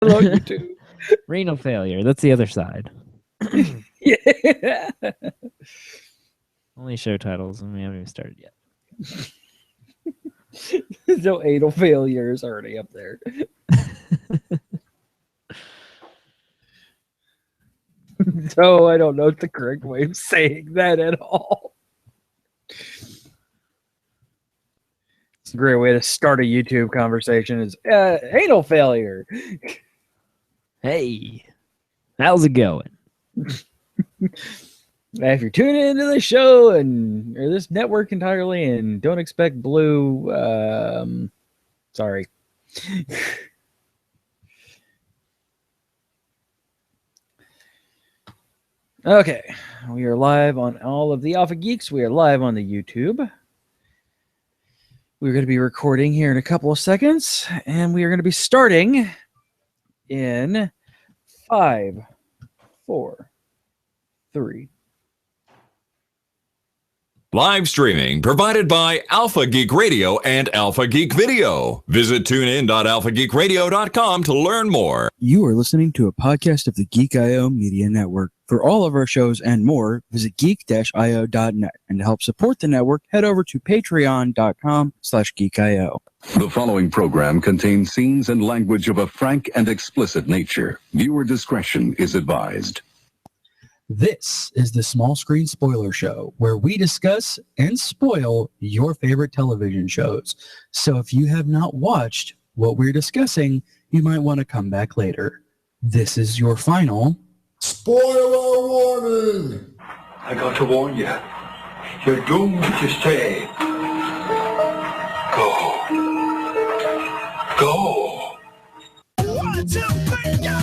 Hello, YouTube. Renal failure. That's the other side. Yeah. Only show titles, and we haven't even started yet. No, anal failure is already up there. No, I don't know the correct way of saying that at all. It's a great way to start a YouTube conversation is anal failure. Hey, how's it going? If you're tuning into the show or this network entirely and don't expect blue, sorry. Okay, we are live on all of the Alpha Geeks. We are live on the YouTube. We're going to be recording here in a couple of seconds, and we are going to be starting in 5, 4, 3. Live streaming provided by Alpha Geek Radio and Alpha Geek Video. Visit tunein.alphageekradio.com to learn more. You are listening to a podcast of the Geek.io Media Network. For all of our shows and more, visit geek-io.net. And to help support the network, head over to patreon.com/geek.io. The following program contains scenes and language of a frank and explicit nature. Viewer discretion is advised. This is the Small Screen Spoiler Show, where we discuss and spoil your favorite television shows. So if you have not watched what we're discussing, you might want to come back later. This is your final spoiler warning. I got to warn you. You're doomed to stay. Go. Go. 1, 2, 3, go.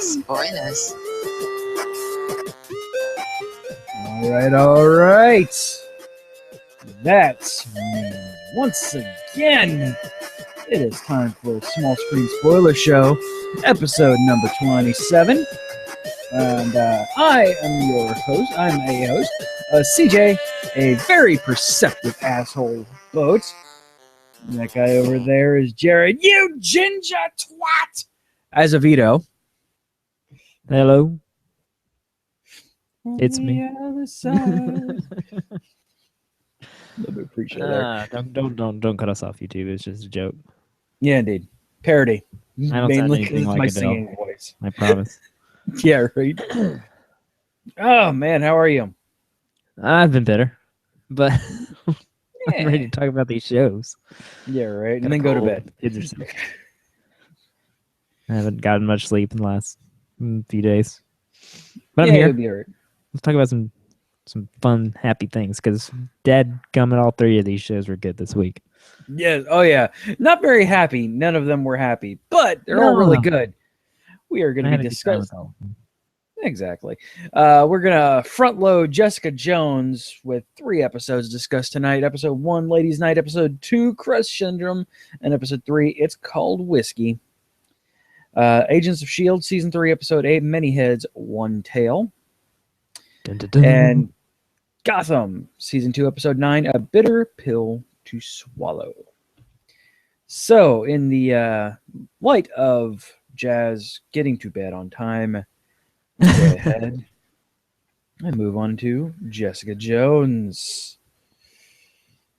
Spoilers. All right. That's once again, it is time for a Small Screen Spoiler Show, episode number 27. And I am your host. I'm a host, CJ, a very perceptive asshole boat. And that guy over there is Jared, you ginger twat! As a Vito. Hello. It's me. Appreciate that. Don't cut us off, YouTube. It's just a joke. Yeah, indeed. Parody. I don't sound anything like my Adele. singing voice. I promise. Yeah, right. Oh man, how are you? I've been better, but Yeah. I'm ready to talk about these shows. Yeah, right. Got And then a go to cold. bed. Kids are sick. I haven't gotten much sleep in the last few days, but I'm Yeah, here. you'll be all right. Let's talk about some fun, happy things, because dadgummit, all 3 of these shows were good this week. Yeah. Oh yeah. Not very happy. None of them were happy, but they're all really good. We are going I to had be a good time with discussing. all of them. Exactly. We're going to front load Jessica Jones with 3 episodes discussed tonight. Episode 1, Ladies' Night. Episode 2, Crush Syndrome. And episode 3, It's Called Whiskey. Agents of S.H.I.E.L.D. Season 3, Episode 8, Many Heads, One Tail. Dun, dun, dun. And Gotham, Season 2, Episode 9, A Bitter Pill to Swallow. So, in the light of Jazz getting to bed on time, go ahead and move on to Jessica Jones.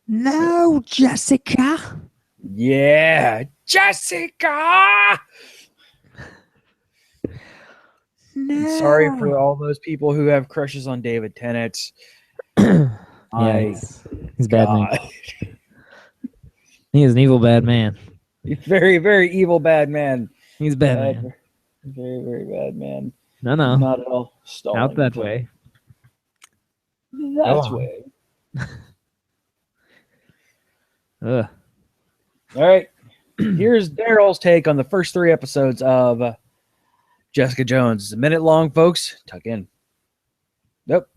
No, Jessica. Yeah, Jessica! No. Sorry for all those people who have crushes on David Tennant. He's a bad man. God. He is an evil bad man. Very, very evil bad man. He's a bad man. Very, very bad man. No. Not at all stalling. Out that way. That on. way. Ugh. All right. Here's Daryl's take on the first 3 episodes of Jessica Jones. It's a minute long, folks. Tuck in. Nope.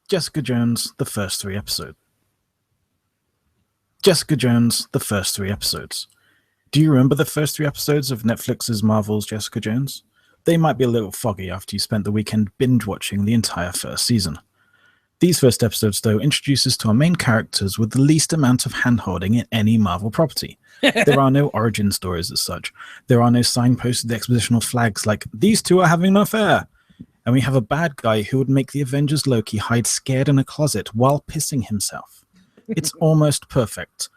Jessica Jones, the first 3 episodes. Jessica Jones, the first 3 episodes. Do you remember the first 3 episodes of Netflix's Marvel's Jessica Jones? They might be a little foggy after you spent the weekend binge-watching the entire first season. These first episodes, though, introduce us to our main characters with the least amount of hand-holding in any Marvel property. There are no origin stories as such. There are no signposted expositional flags like, these two are having an affair. And we have a bad guy who would make the Avengers Loki hide scared in a closet while pissing himself. It's almost perfect.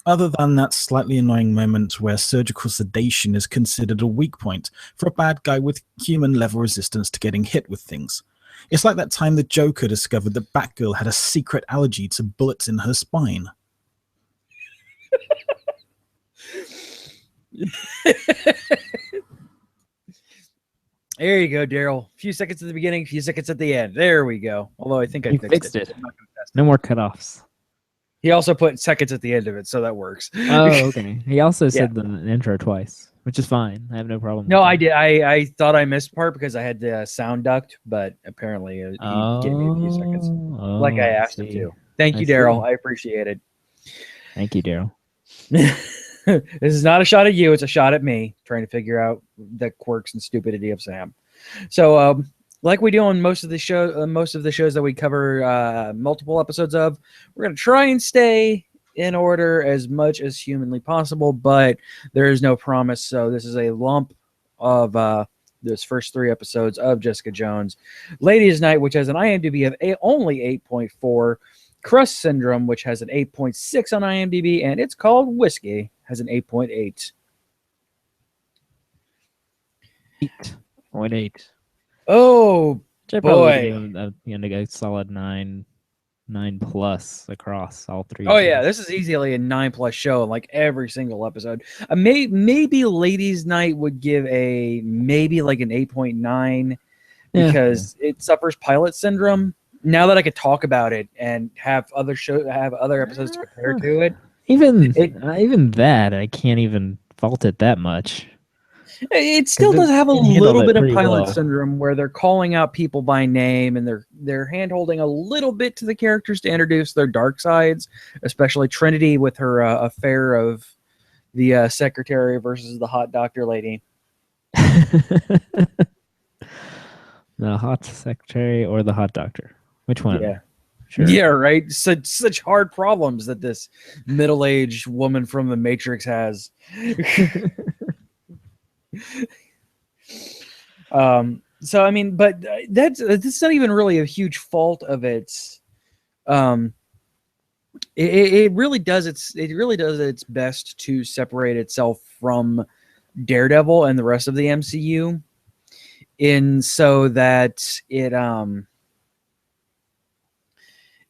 Other than that slightly annoying moment where surgical sedation is considered a weak point for a bad guy with human-level resistance to getting hit with things. It's like that time the Joker discovered that Batgirl had a secret allergy to bullets in her spine. There you go, Daryl. A few seconds at the beginning, a few seconds at the end. There we go. Although I think I You fixed fixed it. it. No more cutoffs. He also put seconds at the end of it, so that works. Oh, okay. He also said the intro twice, which is fine. I have no problem. No, with I that. did. I thought I missed part because I had the sound duct, but apparently he gave me a few seconds, like I asked him see. to. Thank I you, Daryl. see. I appreciate it. Thank you, Daryl. This is not a shot at you; it's a shot at me trying to figure out the quirks and stupidity of Sam. So, like we do on most of the shows that we cover multiple episodes of, we're going to try and stay in order as much as humanly possible, but there is no promise. So this is a lump of those first 3 episodes of Jessica Jones. Ladies' Night, which has an IMDb of only 8.4, Crust Syndrome, which has an 8.6 on IMDb, and It's Called Whiskey, has an 8.8. 8.8. Oh, Which I probably give a solid 9 plus across all 3. oh yeah, this is easily a 9+ show, like every single episode. Maybe Ladies' Night would give maybe like an 8.9 because it suffers pilot syndrome. Now that I could talk about it and have other episodes to compare to it, even that I can't even fault it that much. it still does have a handled little it bit of pretty pilot well. syndrome where they're calling out people by name and they're hand holding a little bit to the characters to introduce their dark sides, especially Trinity with her affair of the secretary versus the hot doctor lady. The hot secretary or the hot doctor? Which one? Yeah. Sure. Yeah, right. Such hard problems that this middle-aged woman from the Matrix has. So I mean, but that's not even really a huge fault of its. It really does its best to separate itself from Daredevil and the rest of the MCU, in so that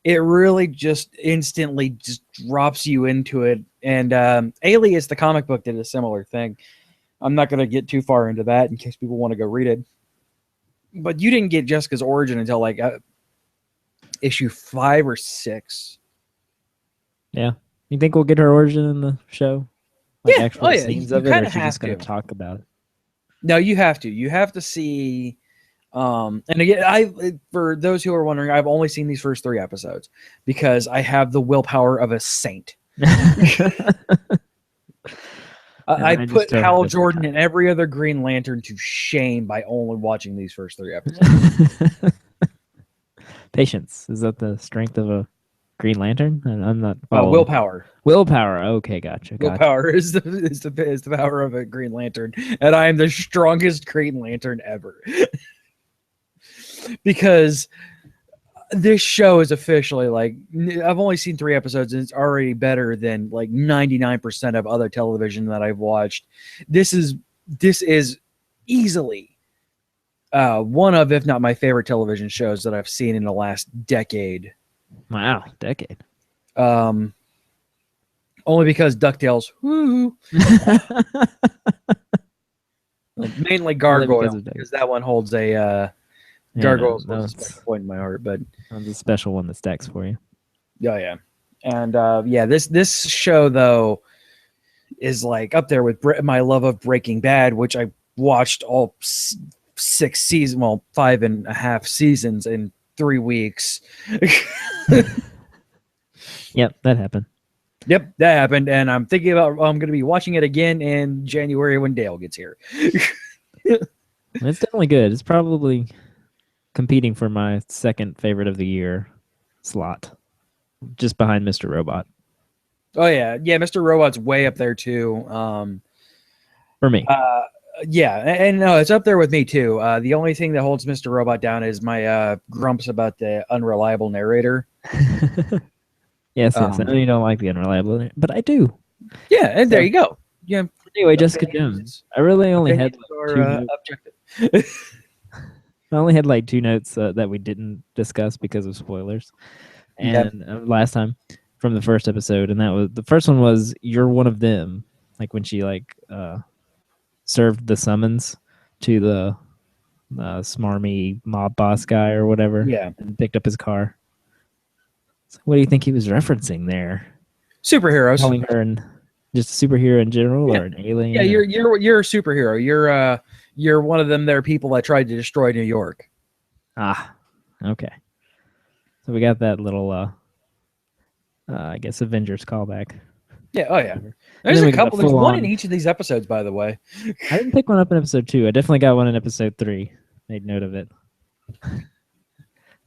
it really just instantly just drops you into it. And Alias, the comic book, did a similar thing. I'm not going to get too far into that in case people want to go read it. But you didn't get Jessica's origin until like issue 5 or 6. Yeah. You think we'll get her origin in the show? Like Yeah. actual Oh, yeah. scenes You of it, or kinda is she have just going to. to talk about it? No, you have to. You have to see. And again, for those who are wondering, I've only seen these first 3 episodes because I have the willpower of a saint. I put Hal Jordan and every other Green Lantern to shame by only watching these first 3 episodes. Patience. Is that the strength of a Green Lantern? I'm not. Willpower. Willpower. Okay, gotcha. Willpower is the power of a Green Lantern, and I am the strongest Green Lantern ever. Because this show is officially like, I've only seen 3 episodes and it's already better than like 99% of other television that I've watched. This is easily one of, if not my favorite television shows that I've seen in the last decade. Wow, decade. Only because DuckTales. Woo! Mainly Gargoyle, because that one holds a Gargoyles was a special point in my heart, but that's a special one that stacks for you. Yeah. And this show though is like up there with my love of Breaking Bad, which I watched all 6 seasons, well, 5.5 seasons in 3 weeks. Yep, that happened. Yep, that happened, and I'm thinking about I'm going to be watching it again in January when Dale gets here. It's definitely good. It's probably competing for my second favorite of the year slot, just behind Mr. Robot Oh yeah, Mr. Robot's way up there too. for me. Yeah, and no, it's up there with me too. The only thing that holds Mr. Robot down is my grumps about the unreliable narrator. Yes, I know you don't like the unreliable, but I do. Yeah, and there you go. Yeah. Anyway, Jessica Jones. I really only had like, two notes. objective. I only had like 2 notes that we didn't discuss because of spoilers. And last time from the first episode, and that was the first one was "You're one of them," like when she like served the summons to the smarmy mob boss guy or whatever. Yeah, and picked up his car. So what do you think he was referencing there? Superheroes. Calling her just a superhero in general, or an alien? Yeah, you're a superhero. You're one of them. There people that tried to destroy New York. Ah, okay. So we got that little, I guess, Avengers callback. Yeah. Oh yeah. There's a couple. There's one in each of these episodes, by the way. I didn't pick one up in episode 2. I definitely got one in episode 3. Made note of it.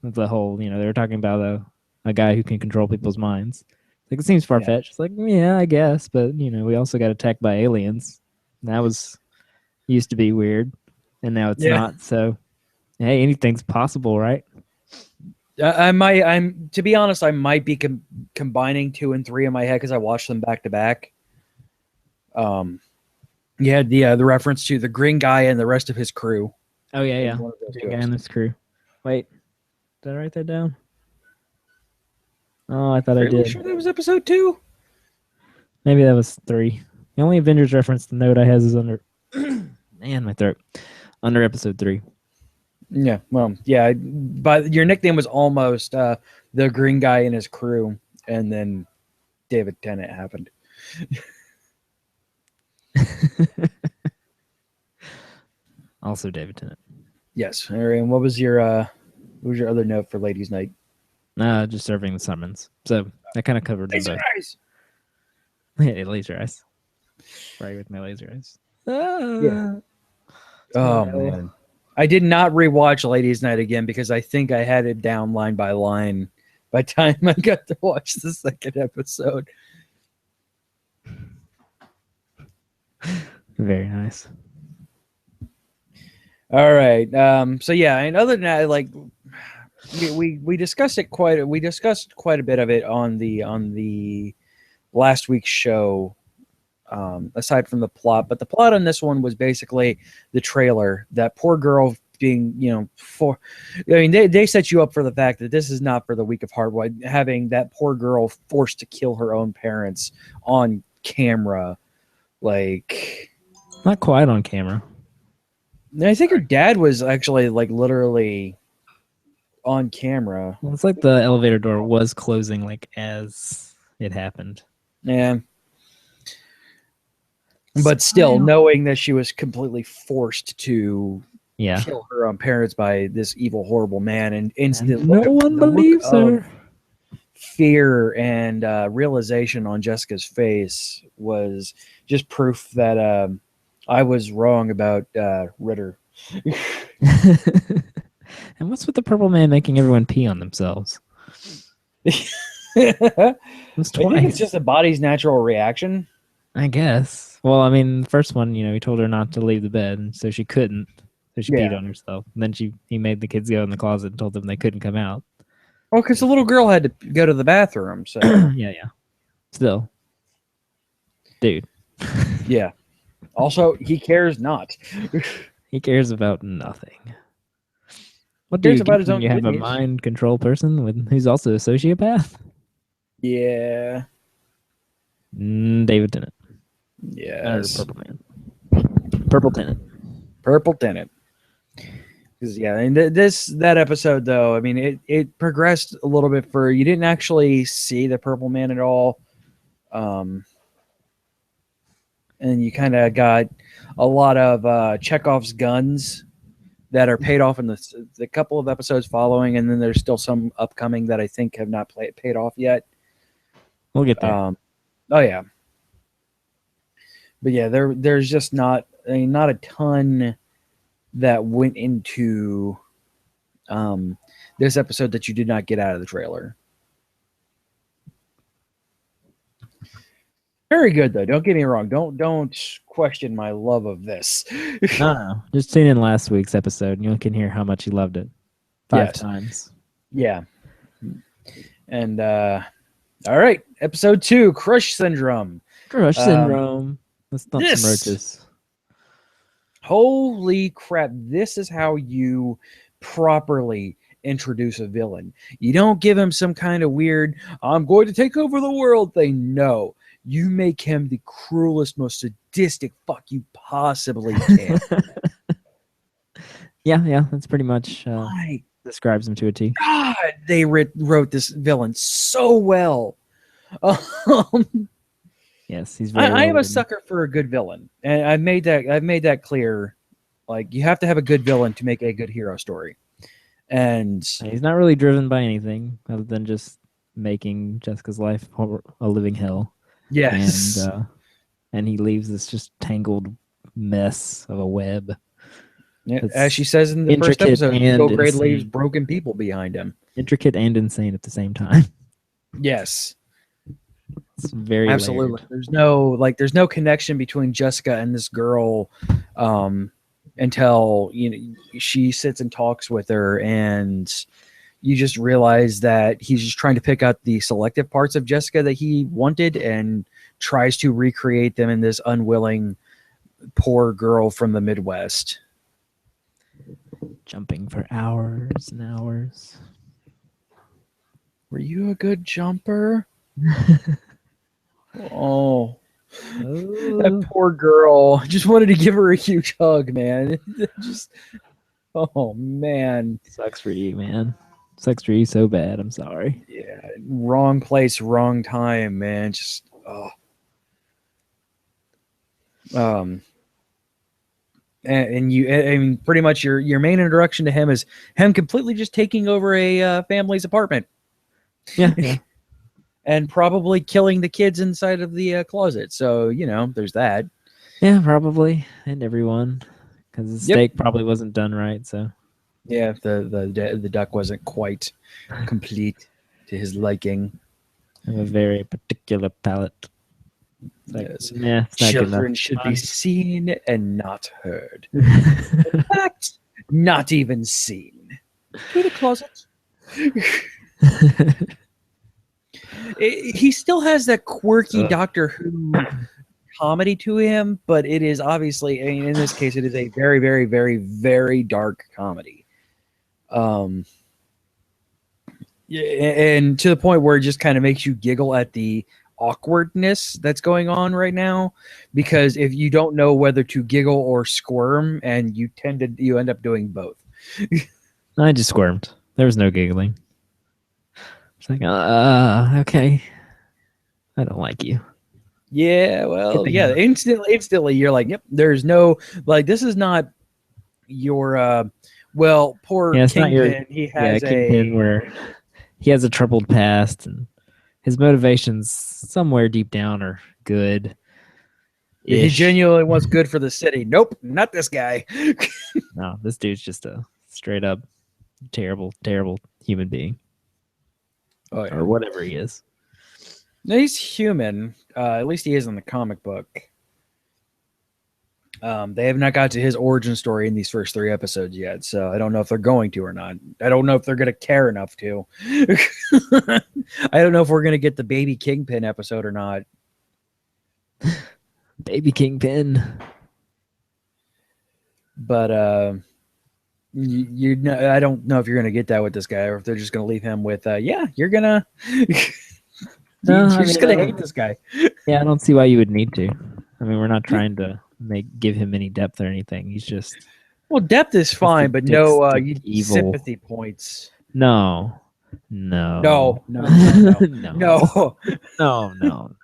The whole, they were talking about a guy who can control people's minds. Like, it seems far-fetched. It's like, yeah, I guess, but we also got attacked by aliens. That used to be weird, and now it's not. So, hey, anything's possible, right? To be honest, I might be combining 2 and 3 in my head because I watched them back to back. You had the reference to the green guy and the rest of his crew. Oh yeah. Green guy and his crew. Wait, did I write that down? Oh, I thought I did. Sure that was episode 2. Maybe that was 3. The only Avengers reference the note I has is under man, my throat. Under episode 3. Yeah, well, yeah, but your nickname was almost the green guy and his crew, and then David Tennant happened. Also David Tennant. Yes. All right, and what was your other note for Ladies' Night? Just serving the summons. So that kind of covered them both. Eyes. Yeah, laser eyes. Right with my laser eyes. Yeah. Oh man, I did not rewatch Ladies' Night again because I think I had it down line by line by the time I got to watch the second episode. Very nice. All right. So yeah, and other than that, like we discussed it quite a bit of it on the last week's show. Aside from the plot, but the plot on this one was basically the trailer. That poor girl being, they set you up for the fact that this is not for the weak of heart. Having that poor girl forced to kill her own parents on camera, like not quite on camera. I think her dad was actually like literally on camera. Well, it's like the elevator door was closing like as it happened. Yeah. But still, knowing that she was completely forced to kill her own parents by this evil, horrible man, and no one believes her. Fear and realization on Jessica's face was just proof that I was wrong about Ritter. And what's with the purple man making everyone pee on themselves? It was twice. I think it's just the body's natural reaction. I guess. Well, I mean, the first one, he told her not to leave the bed, and so she couldn't. So she peed on herself. And then he made the kids go in the closet and told them they couldn't come out. Well, because the little girl had to go to the bathroom. So yeah. Still, dude. Yeah. Also, he cares not. He cares about nothing. What cares about his own? You have a mind control person who's also a sociopath. Yeah. David Tennant. Yes. Purple man. Purple Tennant. Purple Tennant. Because and that episode though, I mean, it progressed a little bit further. You didn't actually see the Purple Man at all, and you kind of got a lot of Chekhov's guns that are paid off in the couple of episodes following, and then there's still some upcoming that I think have not paid off yet. We'll get there. Oh yeah, but yeah, there's just not a ton that went into this episode that you did not get out of the trailer. Very good though. Don't get me wrong. Don't question my love of this. No, just tune in last week's episode and you can hear how much you loved it 5 Yes. times. Yeah. And all right, episode 2, Crush Syndrome. Crush Syndrome. Let's dump this- some roaches. Holy crap! This is how you properly introduce a villain. You don't give him some kind of weird "I'm going to take over the world" thing. No. You make him the cruelest, most sadistic fuck you possibly can. Yeah, that's pretty much My describes him to a T. God, they wrote this villain so well. Yes, he's very I am a well-written. sucker for a good villain, and I've made that clear. Like, you have to have a good villain to make a good hero story, and He's not really driven by anything other than just making Jessica's life a living hell. yes, And he leaves this just tangled mess of a web. yeah, it's as she says in the first intricate episode, and Bill Grade insane. leaves broken people behind him. Intricate and insane at the same time. Yes, It's very absolutely. layered. There's no connection between Jessica and this girl until she sits and talks with her, and you just realize that he's just trying to pick out the selective parts of Jessica that he wanted and tries to recreate them in this unwilling poor girl from the Midwest. Jumping for hours and hours. Were you a good jumper? Oh, that poor girl. I just wanted to give her a huge hug, man. Just, oh man. Sucks for you, man. Sucks for you so bad. I'm sorry. Yeah, wrong place, wrong time, man. Just and you, I mean, pretty much your main introduction to him is him completely just taking over a family's apartment. Yeah. And probably killing the kids inside of the closet. So, there's that. Yeah, probably. And everyone. Because the Yep. steak probably wasn't done right, so. Yeah, the duck wasn't quite complete to his liking. I have a very particular palate. It's like, Yes. nah, it's not good Children enough. should be seen and not heard. In fact, not even seen. To the closet. He still has that quirky Doctor Who comedy to him, but it is obviously, I mean, in this case, it is a very, very, very, very dark comedy. Yeah, and to the point where it just kind of makes you giggle at the awkwardness that's going on right now, because if you don't know whether to giggle or squirm, and you end up doing both. I just squirmed. There was no giggling. It's like, okay. I don't like you. Yeah, well, Get yeah, the- instantly you're like, yep, there's no, like, this is not your, well, poor Yeah, it's not Kingpin, your- he has Kingpin, where he has a troubled past and his motivations somewhere deep down are good. he genuinely wants good for the city. Nope, not this guy. No, this dude's just a straight up terrible, terrible human being. Oh, yeah. Or whatever he is. No, he's human. At least he is in the comic book. They have not got to his origin story in these first 3 episodes yet, so I don't know if they're going to or not. I don't know if they're going to care enough to. I don't know if we're going to get the baby Kingpin episode or not. Baby Kingpin. But I don't know if you're going to get that with this guy, or if they're just going to leave him with, you're going to... No, You're I just mean, going to hate this guy. Yeah, I don't see why you would need to. I mean, we're not trying to give him any depth or anything. He's just Well, depth is fine, but no evil. sympathy points. no. No. no. No. No.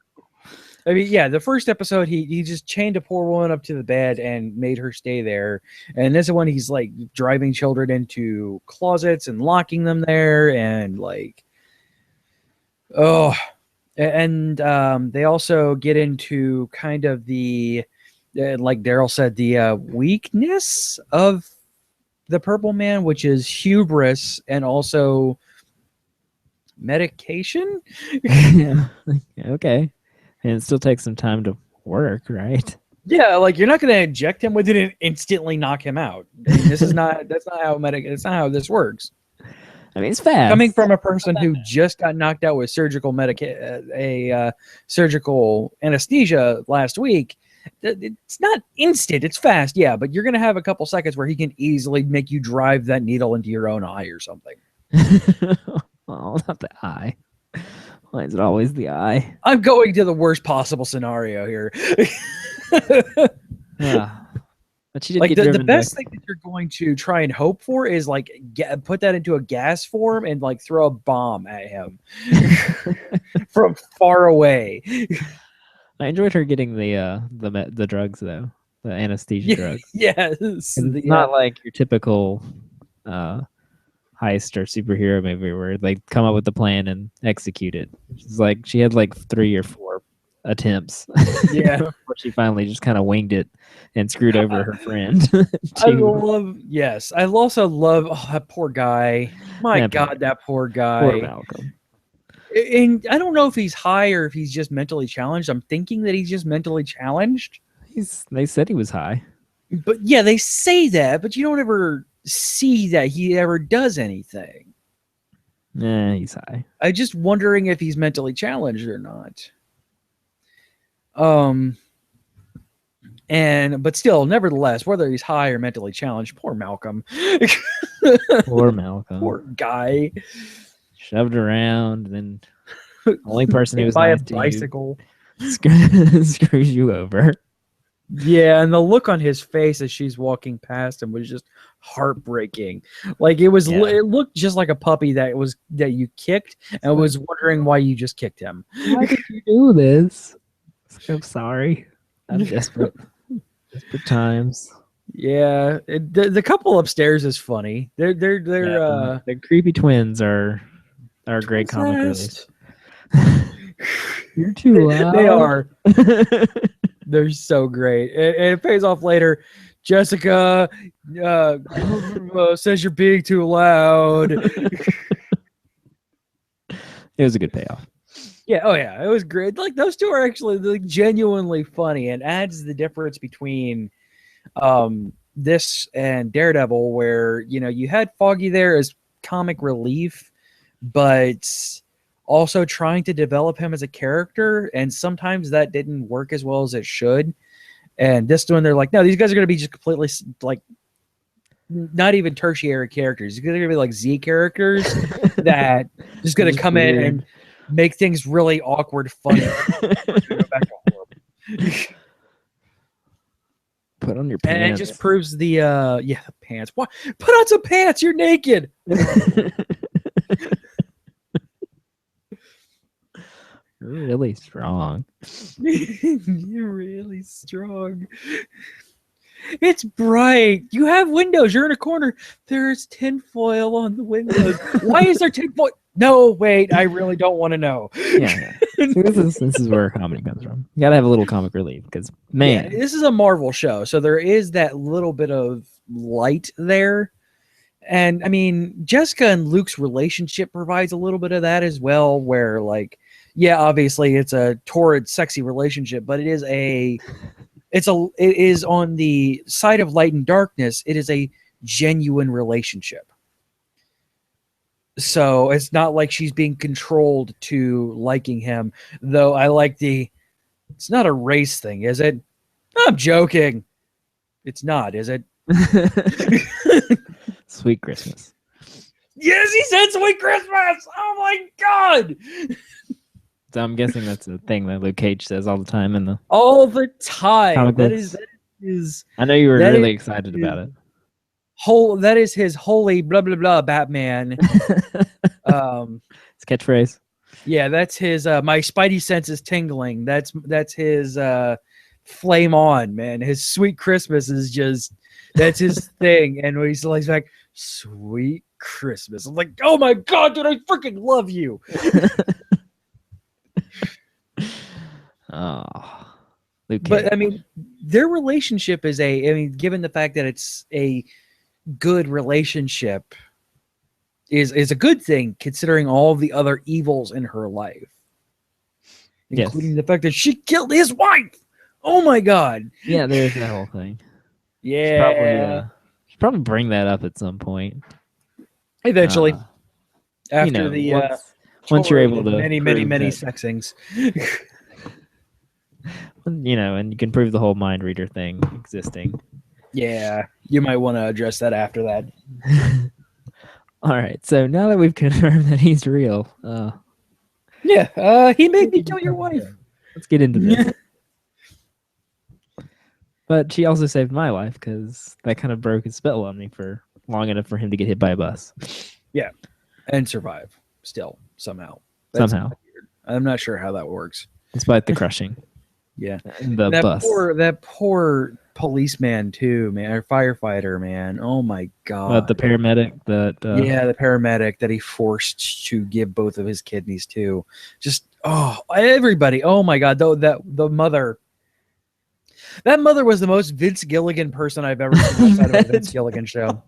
I mean, yeah, the first episode, he just chained a poor woman up to the bed and made her stay there. And this is when he's like driving children into closets and locking them there, and like, oh, and they also get into kind of the, like Daryl said, the weakness of the Purple Man, which is hubris and also medication. Yeah. Okay. And it still takes some time to work, right? Yeah, like you're not going to inject him with it and instantly knock him out. I mean, that's not how that's not how this works. I mean, it's fast. Coming from a person who just got knocked out with surgical surgical anesthesia last week, it's not instant. It's fast, yeah, but you're going to have a couple seconds where he can easily make you drive that needle into your own eye or something. Oh, not the eye. Why is it always the eye? I'm going to the worst possible scenario here. Yeah. But she did Like get the driven best back. thing that you're going to try and hope for is like put that into a gas form and like throw a bomb at him from far away. I enjoyed her getting the drugs though, the anesthesia drugs. Yes, It's not like your typical heist or superhero movie where they come up with the plan and execute it. She's like she had like 3 or 4 attempts. Yeah. Before she finally just kind of winged it and screwed over her friend. I also love that poor guy. My Yeah, God, that poor guy. Poor Malcolm. And I don't know if he's high or if he's just mentally challenged. I'm thinking that he's just mentally challenged. They said he was high. But yeah, they say that, but you don't ever see that he ever does anything. Nah, he's high. I'm just wondering if he's mentally challenged or not. But still, nevertheless, whether he's high or mentally challenged, poor Malcolm. Poor Malcolm. Poor guy. Shoved around, then the only person who was by a nice to bicycle. you screws you over. Yeah, and the look on his face as she's walking past him was just heartbreaking. Like it was, it looked just like a puppy that you kicked and was wondering why you just kicked him. Why did you do this? I'm sorry. I'm desperate. Desperate times. Yeah, the couple upstairs is funny. They're the creepy twins are a great comic relief. You're too loud. They are. They're so great. It pays off later. Jessica says you're being too loud. It was a good payoff. Yeah, oh yeah, it was great. Like those two are actually like genuinely funny and adds the difference between this and Daredevil, where you had Foggy there as comic relief, but also trying to develop him as a character, and sometimes that didn't work as well as it should. And this one, they're like, no, these guys are going to be just completely like not even tertiary characters. They're going to be like Z characters that just going to come in and make things really awkward, funny. Put on your pants. And it just proves the pants. What? Put on some pants. You're naked. You're really strong. You're really strong. It's bright. You have windows. You're in a corner. There's tinfoil on the windows. Why is there tinfoil? No, wait. I really don't want to know. Yeah. This is where comedy comes from. You gotta have a little comic relief because, man. Yeah, this is a Marvel show, so there is that little bit of light there. And, I mean, Jessica and Luke's relationship provides a little bit of that as well, where, like, yeah, obviously it's a torrid, sexy relationship, but it is on the side of light and darkness. It is a genuine relationship. So it's not like she's being controlled to liking him, though I like it's not a race thing, is it? I'm joking. It's not, is it? Sweet Christmas. Yes, he said sweet Christmas. Oh my God. So I'm guessing that's a thing that Luke Cage says all the time in the time. That is. I know you were really excited about it. That is his holy blah blah blah Batman. His catchphrase. Yeah, that's his. My spidey sense is tingling. That's his. Flame on, man. His Sweet Christmas is just. That's his thing. And when he's like, Sweet Christmas. I'm like, oh my god, dude, I freaking love you. Oh, Luke But I Cage. mean, their relationship is given the fact that it's a good relationship, is a good thing considering all the other evils in her life, including Yes. the fact that she killed his wife. Oh my god. Yeah, there's that whole thing. Yeah. Should probably bring that up at some point. Eventually, Uh, after the once you're torrid able to many prove that- sexings. and you can prove the whole mind reader thing existing. Yeah, you might want to address that after that. All right, so now that we've confirmed that he's real, Yeah, he made me kill your wife. let's get into this. But she also saved my life because that kind of broke his spell on me for long enough for him to get hit by a bus. Yeah, and survive still somehow. Somehow, weird. I'm not sure how that works. despite the crushing. Yeah, And the that bus. poor policeman too, man, or firefighter, man. Oh my god. The paramedic that. Yeah, the paramedic that he forced to give both of his kidneys to. Just everybody. Oh my god, though the mother. That mother was the most Vince Gilligan person I've ever seen outside of a Vince Gilligan show.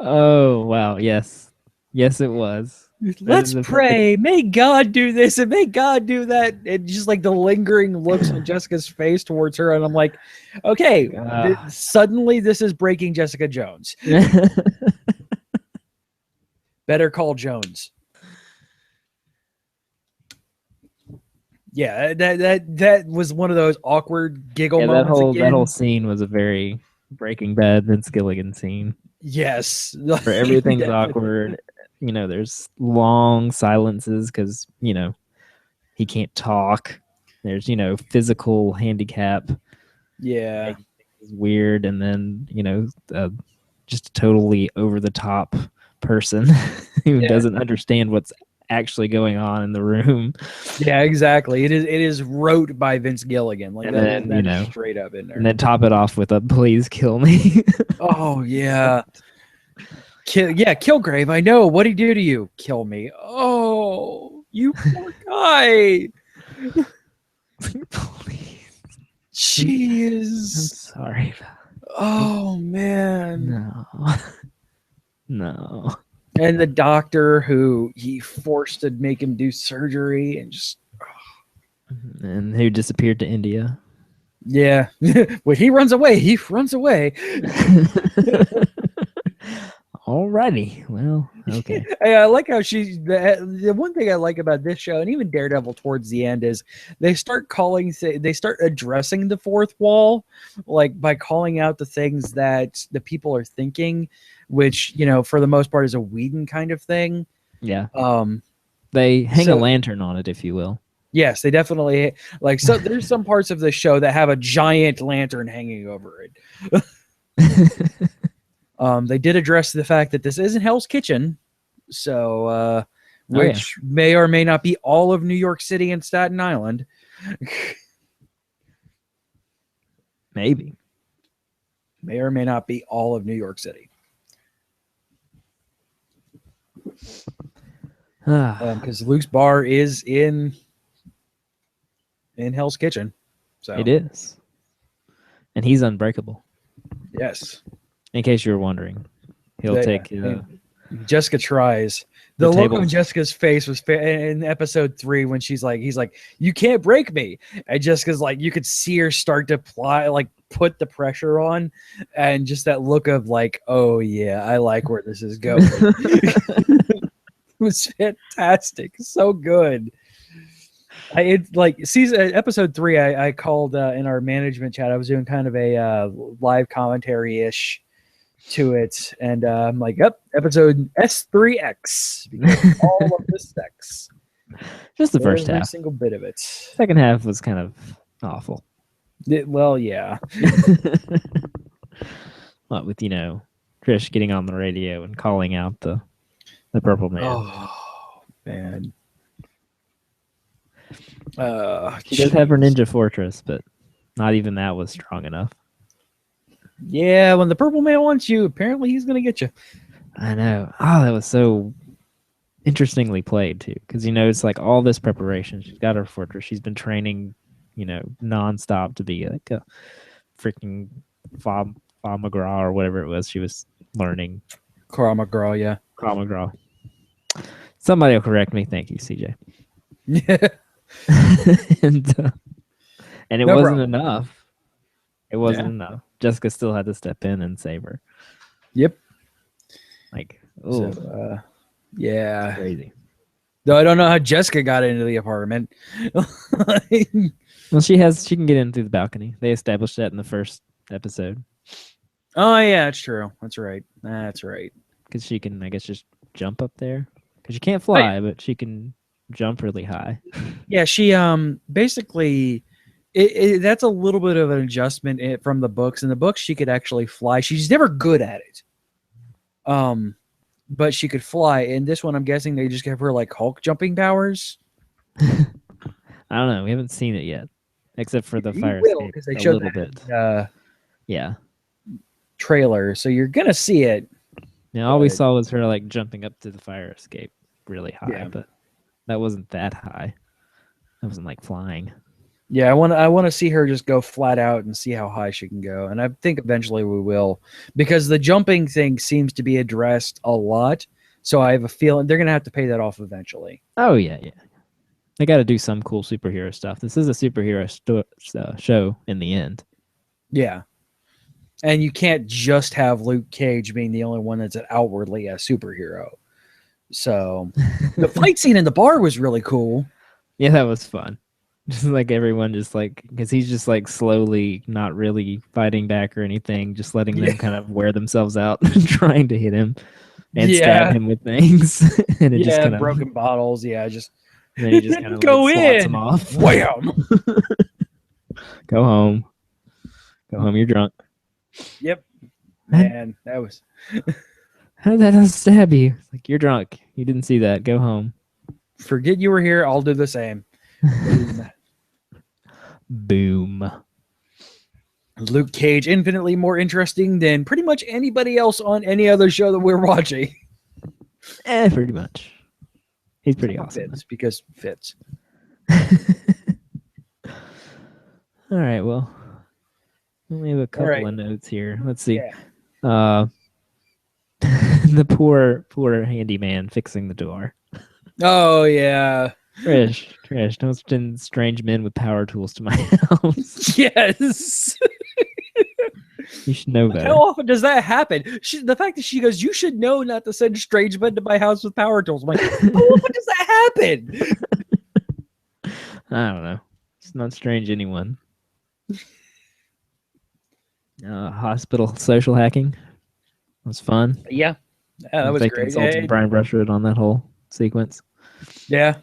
Oh wow! Yes, it was. Let's is a pray. May God do this and may God do that. And just like the lingering looks on Jessica's face towards her, and I'm like, okay, suddenly this is breaking Jessica Jones. Better Call Jones. Yeah, that was one of those awkward giggle moments. That whole scene was a very Breaking Bad Vince Gilligan scene. Yes, Where everything's awkward. There's long silences because he can't talk. There's physical handicap. Yeah, it's weird, and then just a totally over the top person who doesn't understand what's actually going on in the room. Yeah, exactly. It is wrote by Vince Gilligan, like and that, then straight up in there. And then top it off with a "Please kill me." Oh yeah, Kilgrave. I know. What'd he do to you? Kill me. Oh, you poor guy. Please. Jeez. I'm sorry. Oh man. No. And the doctor who he forced to make him do surgery and just. And who disappeared to India. Yeah. When he runs away, he runs away. Alrighty. Well, okay. Hey, I like how the one thing I like about this show, and even Daredevil towards the end, is they start addressing the fourth wall, like by calling out the things that the people are thinking, which, for the most part is a Whedon kind of thing. Yeah. They hang a lantern on it, if you will. Yes, they definitely so there's some parts of the show that have a giant lantern hanging over it. They did address the fact that this isn't Hell's Kitchen, so which may or may not be all of New York City and Staten Island. Maybe. May or may not be all of New York City. Because Luke's Bar is in Hell's Kitchen. So it is. And he's unbreakable. Yes. In case you were wondering. He'll take... Jessica tries. The look on Jessica's face was in episode 3 when he's like, you can't break me. And Jessica's like, you could see her start to put the pressure on, and just that look of like, oh yeah, I like where this is going. It was fantastic. So good. Episode 3, I called in our management chat. I was doing kind of a live commentary-ish to it, and I'm like, yep, episode S3X, because all of the sex. Just the first half. Every single bit of it. Second half was kind of awful. Well, yeah. What with Trish getting on the radio and calling out the purple man. Oh, Man. She does have her ninja fortress, but not even that was strong enough. Yeah, when the purple man wants you, apparently he's gonna get you. I know. Oh, that was so interestingly played too, because it's like all this preparation. She's got her fortress. She's been training, nonstop to be like a freaking Fa McGraw or whatever it was. She was learning Carl McGraw, yeah. Krav Maga. Somebody will correct me. Thank you, CJ. Yeah. and it No wasn't problem. enough. It wasn't enough. Jessica still had to step in and save her. Yep. Like, oh, So, yeah. crazy. Though I don't know how Jessica got into the apartment. Well, she can get in through the balcony. They established that in the first episode. Oh yeah, that's true. That's right. That's right. Because she can, I guess, just jump up there. Because she can't fly, but she can jump really high. Yeah, she basically that's a little bit of an adjustment from the books. In the books, she could actually fly. She's never good at it. But she could fly. In this one, I'm guessing they just gave her like Hulk jumping powers. I don't know. We haven't seen it yet, except for the fire escape. Because they a showed little that bit. Yeah. Trailer, so you're gonna see it. Now all we saw was her like jumping up to the fire escape really high, Yeah. but that wasn't that high. That wasn't like flying. Yeah, I want to see her just go flat out and see how high she can go, and I think eventually we will, because the jumping thing seems to be addressed a lot. So I have a feeling they're gonna have to pay that off eventually. Oh yeah. They got to do some cool superhero stuff. This is a superhero show in the end. Yeah, and you can't just have Luke Cage being the only one that's outwardly a superhero. So the fight scene in the bar was really cool. Yeah, that was fun. Just like everyone just like, because he's just like slowly not really fighting back or anything, just letting them kind of wear themselves out trying to hit him and stab him with things. And it just kind of broken bottles. Yeah, just then he just kind of go like, swats in. him off. Wham! Go home. Go home. You're drunk. Yep. Man, that was. How did that stab you? It's like, you're drunk. You didn't see that. Go home. Forget you were here. I'll do the same. Boom. Luke Cage, infinitely more interesting than pretty much anybody else on any other show that we're watching. Pretty much. He's pretty awesome. Fits because fits. All right. Well, we have a couple right. of notes here. Let's see. Yeah. The poor handyman fixing the door. Oh yeah. Trish, don't send strange men with power tools to my house. Yes. You should know better. How often does that happen? The fact that she goes, you should know not to send strange men to my house with power tools. I'm like, how often does that happen? I don't know. It's not strange anyone. Hospital social hacking was fun. Yeah. That was they great. Consulted Brian Brushwood on that whole sequence. Yeah.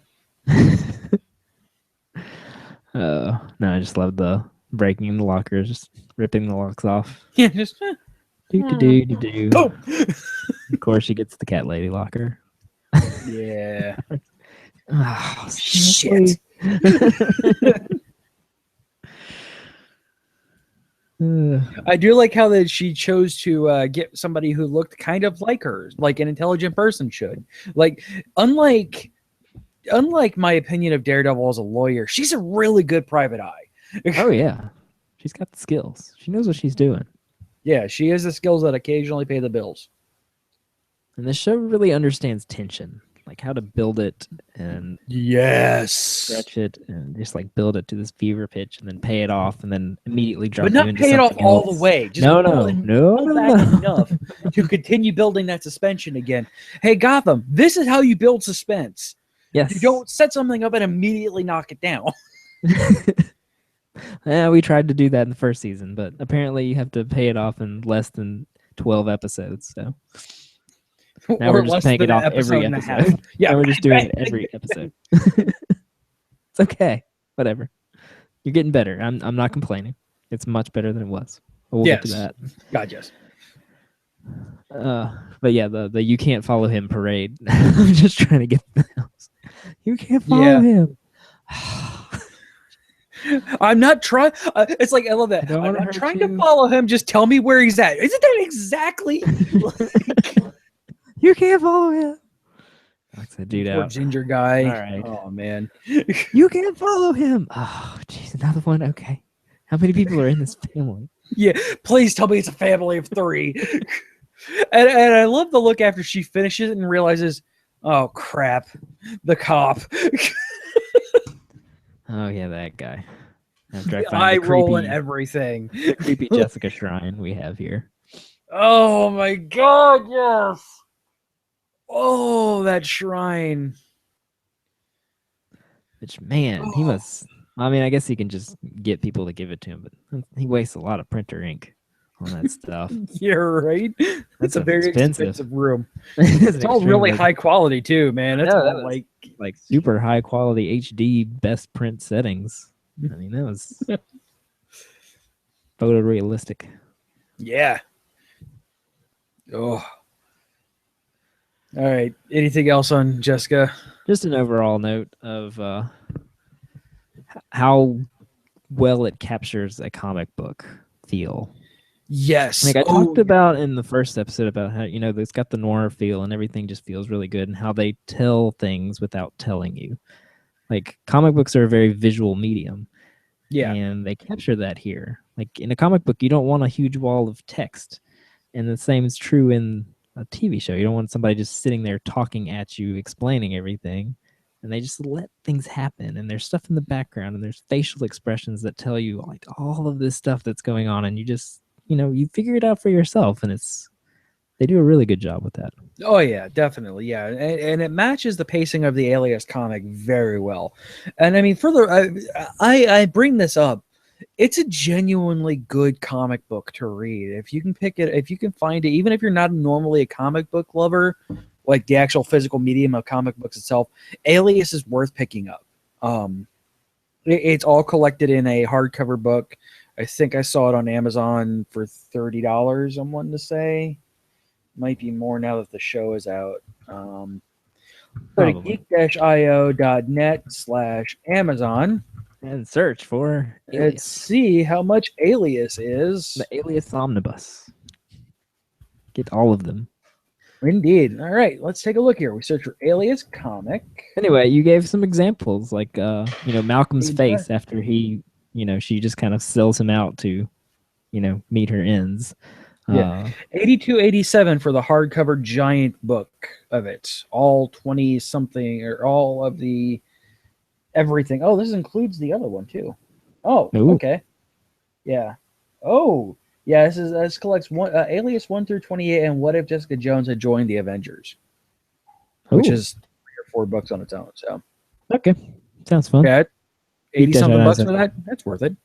No, I just love the breaking in the lockers, just ripping the locks off. Yeah, just Do. boom. Of course, she gets the cat lady locker. Yeah. Oh, Shit. I do like how that she chose to get somebody who looked kind of like her, like an intelligent person should. Like, unlike my opinion of Daredevil as a lawyer, she's a really good private eye. Oh yeah, she's got the skills. She knows what she's doing. Yeah, she has the skills that occasionally pay the bills. And the show really understands tension, like how to build it and stretch it and just like build it to this fever pitch and then pay it off and then immediately drop But you not into pay it off something all else. the way. Just No. pull back enough to continue building that suspension again. Hey, Gotham, this is how you build suspense. Yes. You don't set something up and immediately knock it down. Yeah, we tried to do that in the first season, but apparently you have to pay it off in less than 12 episodes. So now Or we're just less paying than it an off every and a half. episode. Yeah, Now we're just doing it every episode. It's okay. Whatever. You're getting better. I'm not complaining. It's much better than it was. But we'll get to that. God, yes. But yeah, the you can't follow him parade. I'm just trying to get the house. You can't follow Yeah. him. I'm not trying. It's like I love that. I don't I'm wanna not hurt trying you. to follow him. Just tell me where he's at. Isn't that exactly? You can't follow him. Knocks that dude Poor out. ginger guy. All right. Oh man. You can't follow him. Oh, jeez, another one. Okay. How many people are in this family? Yeah. Please tell me it's a family of 3. and I love the look after she finishes it and realizes, oh crap, the cop. Oh yeah, that guy. After I The find eye the roll and creepy, everything. the creepy Jessica shrine we have here. Oh my god, yes. Oh, that shrine. Which man, he must. I mean, I guess he can just get people to give it to him, but he wastes a lot of printer ink on that stuff. You're right. That's a stuff very expensive. expensive room. It's It's all really high quality too, man. It's know, that all was- like like super high quality HD best print settings. I mean, that was photorealistic. yeah. Oh. All right. Anything else on Jessica? Just an overall note of how well it captures a comic book feel. Yes. Like I Oh, talked about in the first episode about how, it's got the noir feel and everything just feels really good, and how they tell things without telling you. Like comic books are a very visual medium. yeah. And they capture that here. Like in a comic book, you don't want a huge wall of text. And the same is true in a TV show. You don't want somebody just sitting there talking at you, explaining everything. And they just let things happen. And there's stuff in the background and there's facial expressions that tell you like all of this stuff that's going on. And you just, you figure it out for yourself. And they do a really good job with that. Oh yeah, definitely. Yeah, and it matches the pacing of the Alias comic very well. And I mean, further, I bring this up. It's a genuinely good comic book to read. If you can pick it, if you can find it, even if you're not normally a comic book lover, like the actual physical medium of comic books itself, Alias is worth picking up. It's all collected in a hardcover book. I think I saw it on Amazon for $30. I'm wanting to say. Might be more now that the show is out. Go to geek-io.net/Amazon And search for and Alias. see how much Alias is. The Alias Omnibus. Get all of them. Indeed. All right, let's take a look here. We search for Alias comic. Anyway, you gave some examples like Malcolm's Yeah. face after he, she just kind of sells him out to, meet her ends. Yeah. 82.87 for the hardcover giant book of it. All 20 something or all of the everything. Oh, this includes the other one too. Oh, Ooh. okay. Yeah. Oh, yeah. This collects Alias 1 through 28 and What If Jessica Jones had joined the Avengers, which Ooh. is 3 or 4 books on its own. So Okay, sounds fun. yeah, 80 Geek something Dash bucks has for that. That's worth it.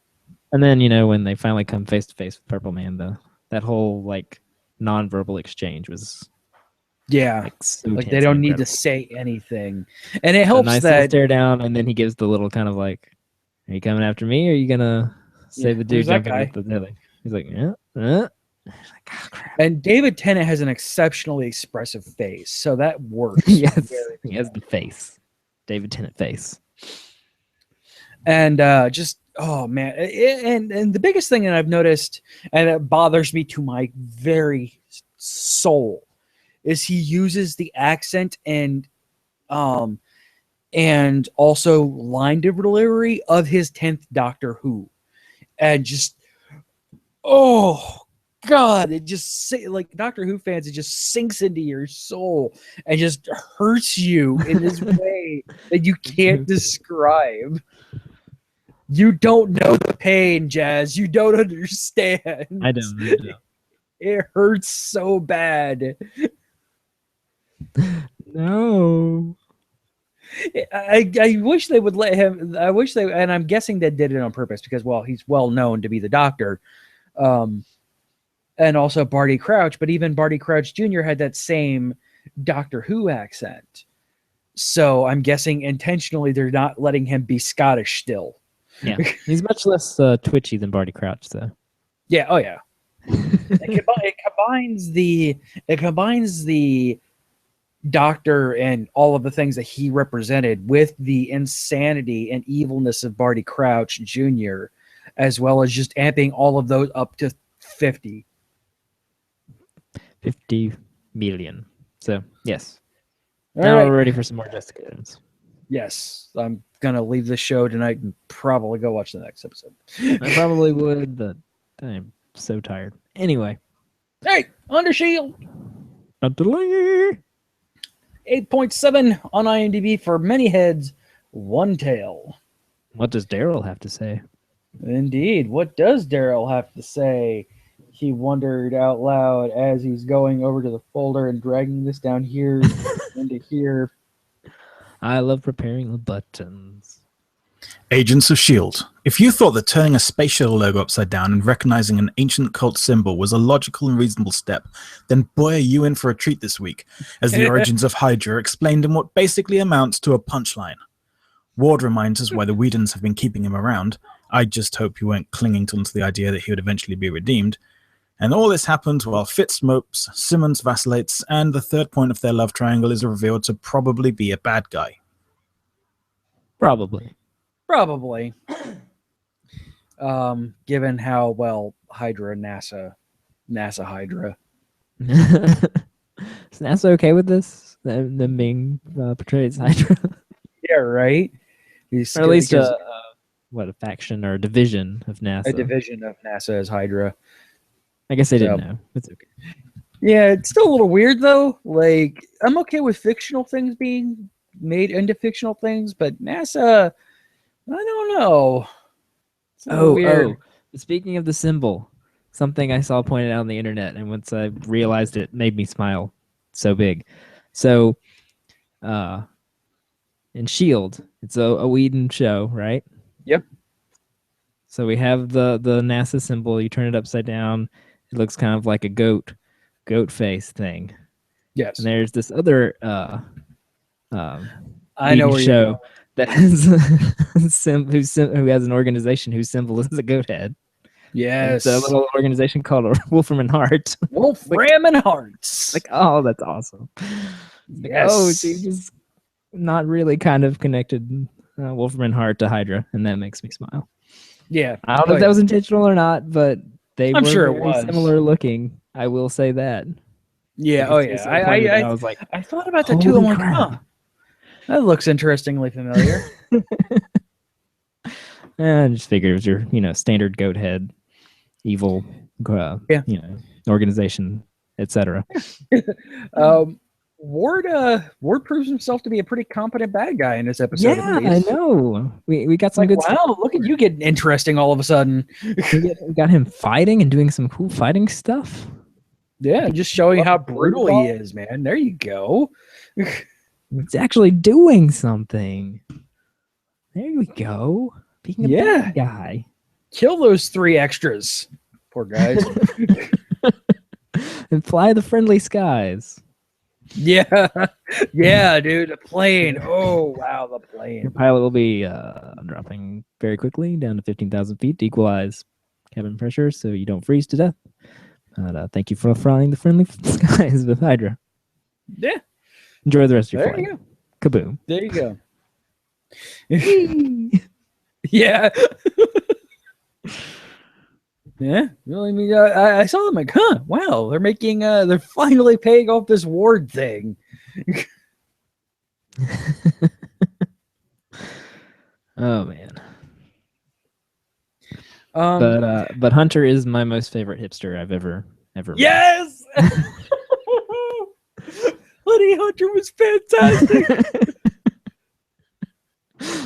And then when they finally come face to face with Purple Man, that whole like nonverbal exchange was Yeah. like so Like tense they and don't need to incredible. say anything, and it A helps nice little that stare down, and then he gives the little kind of like, "Are you coming after me? Or are you gonna save the dude who's that jumping guy? with the dilly?" He's like, "Yeah." He's like, "Oh crap." And David Tennant has an exceptionally expressive face, so that works. Yes, very he has the face, David Tennant face. And just oh man, and the biggest thing that I've noticed, and it bothers me to my very soul, is he uses the accent and also line delivery of his 10th Doctor Who, and just oh God, it just like Doctor Who fans, it just sinks into your soul and just hurts you in this way that you can't describe. You don't know the pain, Jazz. You don't understand. I don't. It hurts so bad. No. I wish they would let him. I wish they, and I'm guessing they did it on purpose because, well, he's well known to be the Doctor. And also Barty Crouch, but even Barty Crouch Jr. had that same Doctor Who accent. So I'm guessing intentionally they're not letting him be Scottish still. Yeah, he's much less twitchy than Barty Crouch, though. Yeah. Oh yeah. It combines the Doctor and all of the things that he represented with the insanity and evilness of Barty Crouch Jr., as well as just amping all of those up to 50. 50 million. So, yes. All Now right. we're ready for some more Jessica Jones. Yes, I'm gonna leave the show tonight and probably go watch the next episode. I probably would, but I'm so tired. Anyway. Hey, Under Shield, Not delay. 8.7 on IMDb for many heads, one tail. What does Daryl have to say? Indeed, what does Daryl have to say? He wondered out loud as he's going over to the folder and dragging this down here into here. I love preparing the buttons. Agents of S.H.I.E.L.D. If you thought that turning a space shuttle logo upside down and recognizing an ancient cult symbol was a logical and reasonable step, then boy are you in for a treat this week, as the origins of Hydra are explained in what basically amounts to a punchline. Ward reminds us why the Whedons have been keeping him around. I just hope he weren't clinging onto the idea that he would eventually be redeemed. And all this happens while Fitz mopes, Simmons vacillates, and the third point of their love triangle is revealed to probably be a bad guy. Probably. Given how well Hydra, NASA Hydra. Is NASA okay with this? Them being portrayed as Hydra? Yeah, right. Or at least a faction or a division of NASA. A division of NASA as Hydra. I guess they didn't know. It's okay. Yeah, it's still a little weird though. Like, I'm okay with fictional things being made into fictional things, but NASA, I don't know. It's a little weird. Speaking of the symbol, something I saw pointed out on the internet, and once I realized it made me smile so big. So, in S.H.I.E.L.D., it's a Whedon show, right? Yep. So we have the NASA symbol. You turn it upside down. It looks kind of like a goat face thing. Yes. And there's this other I know where show that has who has an organization whose symbol is a goat head. Yes. It's a little organization called Wolfram and Hart. Wolfram and Hearts. Like, oh, that's awesome. Like, Yes. oh, she just not really kind of connected Wolfram and Hart to Hydra, and that makes me smile. Yeah. I don't know if that was intentional or not, but they I'm were sure it very was. similar looking. I will say that. Yeah. Like, Oh it's yeah. so pointed that I was like, I thought about that too. I'm like, crap. huh. That looks interestingly familiar. I just figured it was your, standard goat head, evil, organization, etc. Ward proves himself to be a pretty competent bad guy in this episode. Yeah, I know. We got some good stuff. Wow, look at you getting interesting all of a sudden. We got him fighting and doing some cool fighting stuff. Yeah, just showing how brutal he is, man. There you go. It's actually doing something. There we go. Being a bad guy. Kill those 3 extras. Poor guys. And fly the friendly skies. Yeah. Yeah, dude. The plane. Oh, wow. The plane. Your pilot will be dropping very quickly down to 15,000 feet to equalize cabin pressure so you don't freeze to death. Thank you for flying the friendly skies with Hydra. Yeah. Enjoy the rest of your There flight. you go. Kaboom. There you go. Yeah. Yeah. Really, I mean, I saw them like, huh, wow, they're finally paying off this Ward thing. Oh man. Um, But Hunter is my most favorite hipster I've ever met. Yes. Honey Hunter was fantastic.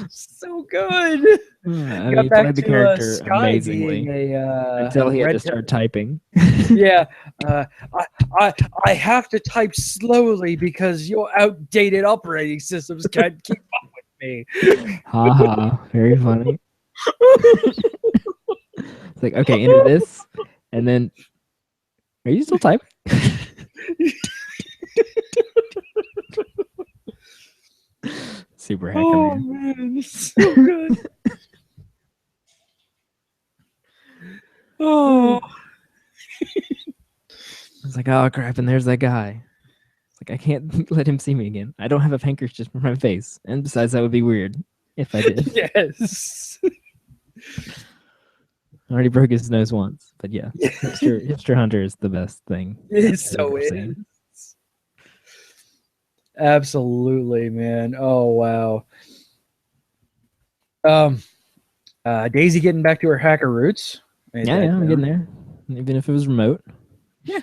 So good. He played the character amazingly until he had to start typing. Yeah. I have to type slowly because your outdated operating systems can't keep up with me. Haha, very funny. It's like, okay, enter this, and then are you still typing? Super hacker Man, it's so good. Oh, It's like, oh crap, and there's that guy. It's like I can't let him see me again. I don't have a handkerchief for my face, and besides, that would be weird if I did. Yes. I already broke his nose once, but yeah, hipster hunter is the best thing. It I've so ever is. seen. Absolutely, man. Oh wow. Daisy getting back to her hacker roots. Made Yeah, that I'm known. getting there. Even if it was remote. Yeah.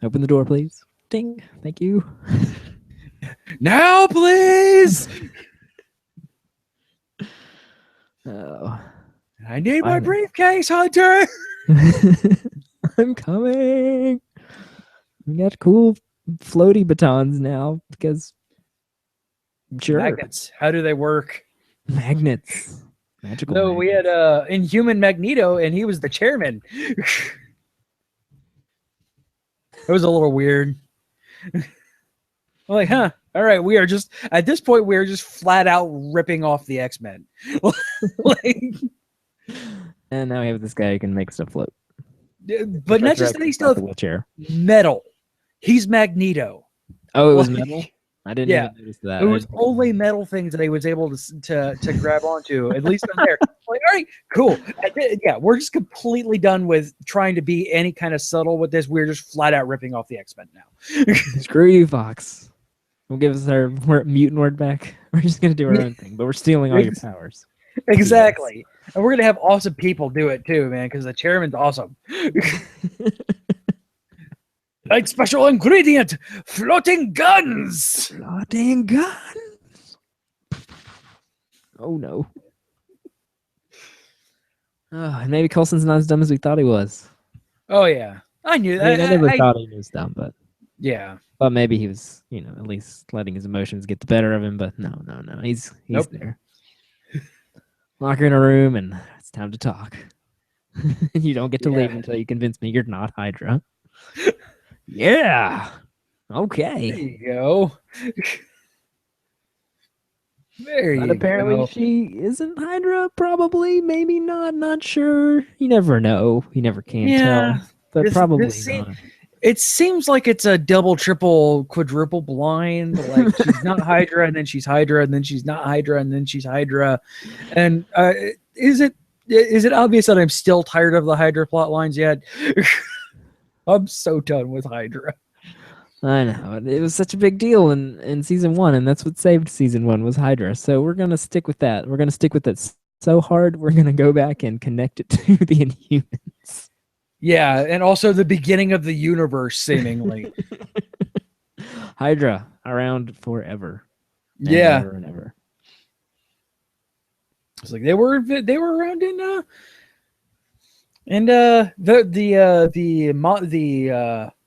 Open the door, please. Ding. Thank you. Now, please. Oh. I need my Finally. briefcase, Hunter. I'm coming. We got cool floaty batons now because sure. Magnets. How do they work? Magnets. Magical. No, we had magnets. Inhuman Magneto, and he was the chairman. It was a little weird. I'm like, huh? All right, we are just at this point we are just flat out ripping off the X-Men. Like, And now we have this guy who can make stuff float. but not just that, he's still the wheelchair. metal. He's Magneto. Oh, it was Like, metal. I didn't yeah. even notice that. It was only metal things that he was able to grab onto, at least on there. Like, all right, cool. Yeah, we're just completely done with trying to be any kind of subtle with this. We're just flat out ripping off the X-Men now. Screw you, Fox. We'll give us our mutant word back. We're just gonna do our own thing, but we're stealing all your powers. Exactly. And we're gonna have awesome people do it too, man, because the chairman's awesome. Like special ingredient, floating guns. Floating guns. Oh no. Oh, and maybe Coulson's not as dumb as we thought he was. Oh yeah, I knew I that. mean, I never thought he was dumb, but Yeah. But maybe he was, at least letting his emotions get the better of him. But no. He's Nope. there. Lock her in a room and it's time to talk. You don't get to leave until you convince me you're not Hydra. Yeah. Okay. There you go. There But you apparently go. she isn't Hydra. Probably, maybe not. Not sure. You never know. You never can tell. But This- probably this seem- not. It seems like it's a double, triple, quadruple blind. Like she's not Hydra, and then she's Hydra, and then she's not Hydra, and then she's Hydra. And is it obvious that I'm still tired of the Hydra plot lines yet? I'm so done with Hydra. I know. It was such a big deal in season 1, and that's what saved season 1 was Hydra. So we're gonna stick with that. We're gonna stick with it so hard. We're gonna go back and connect it to the Inhumans. Yeah, and also the beginning of the universe, seemingly. Hydra around forever. And Yeah, ever and ever. it's like they were around the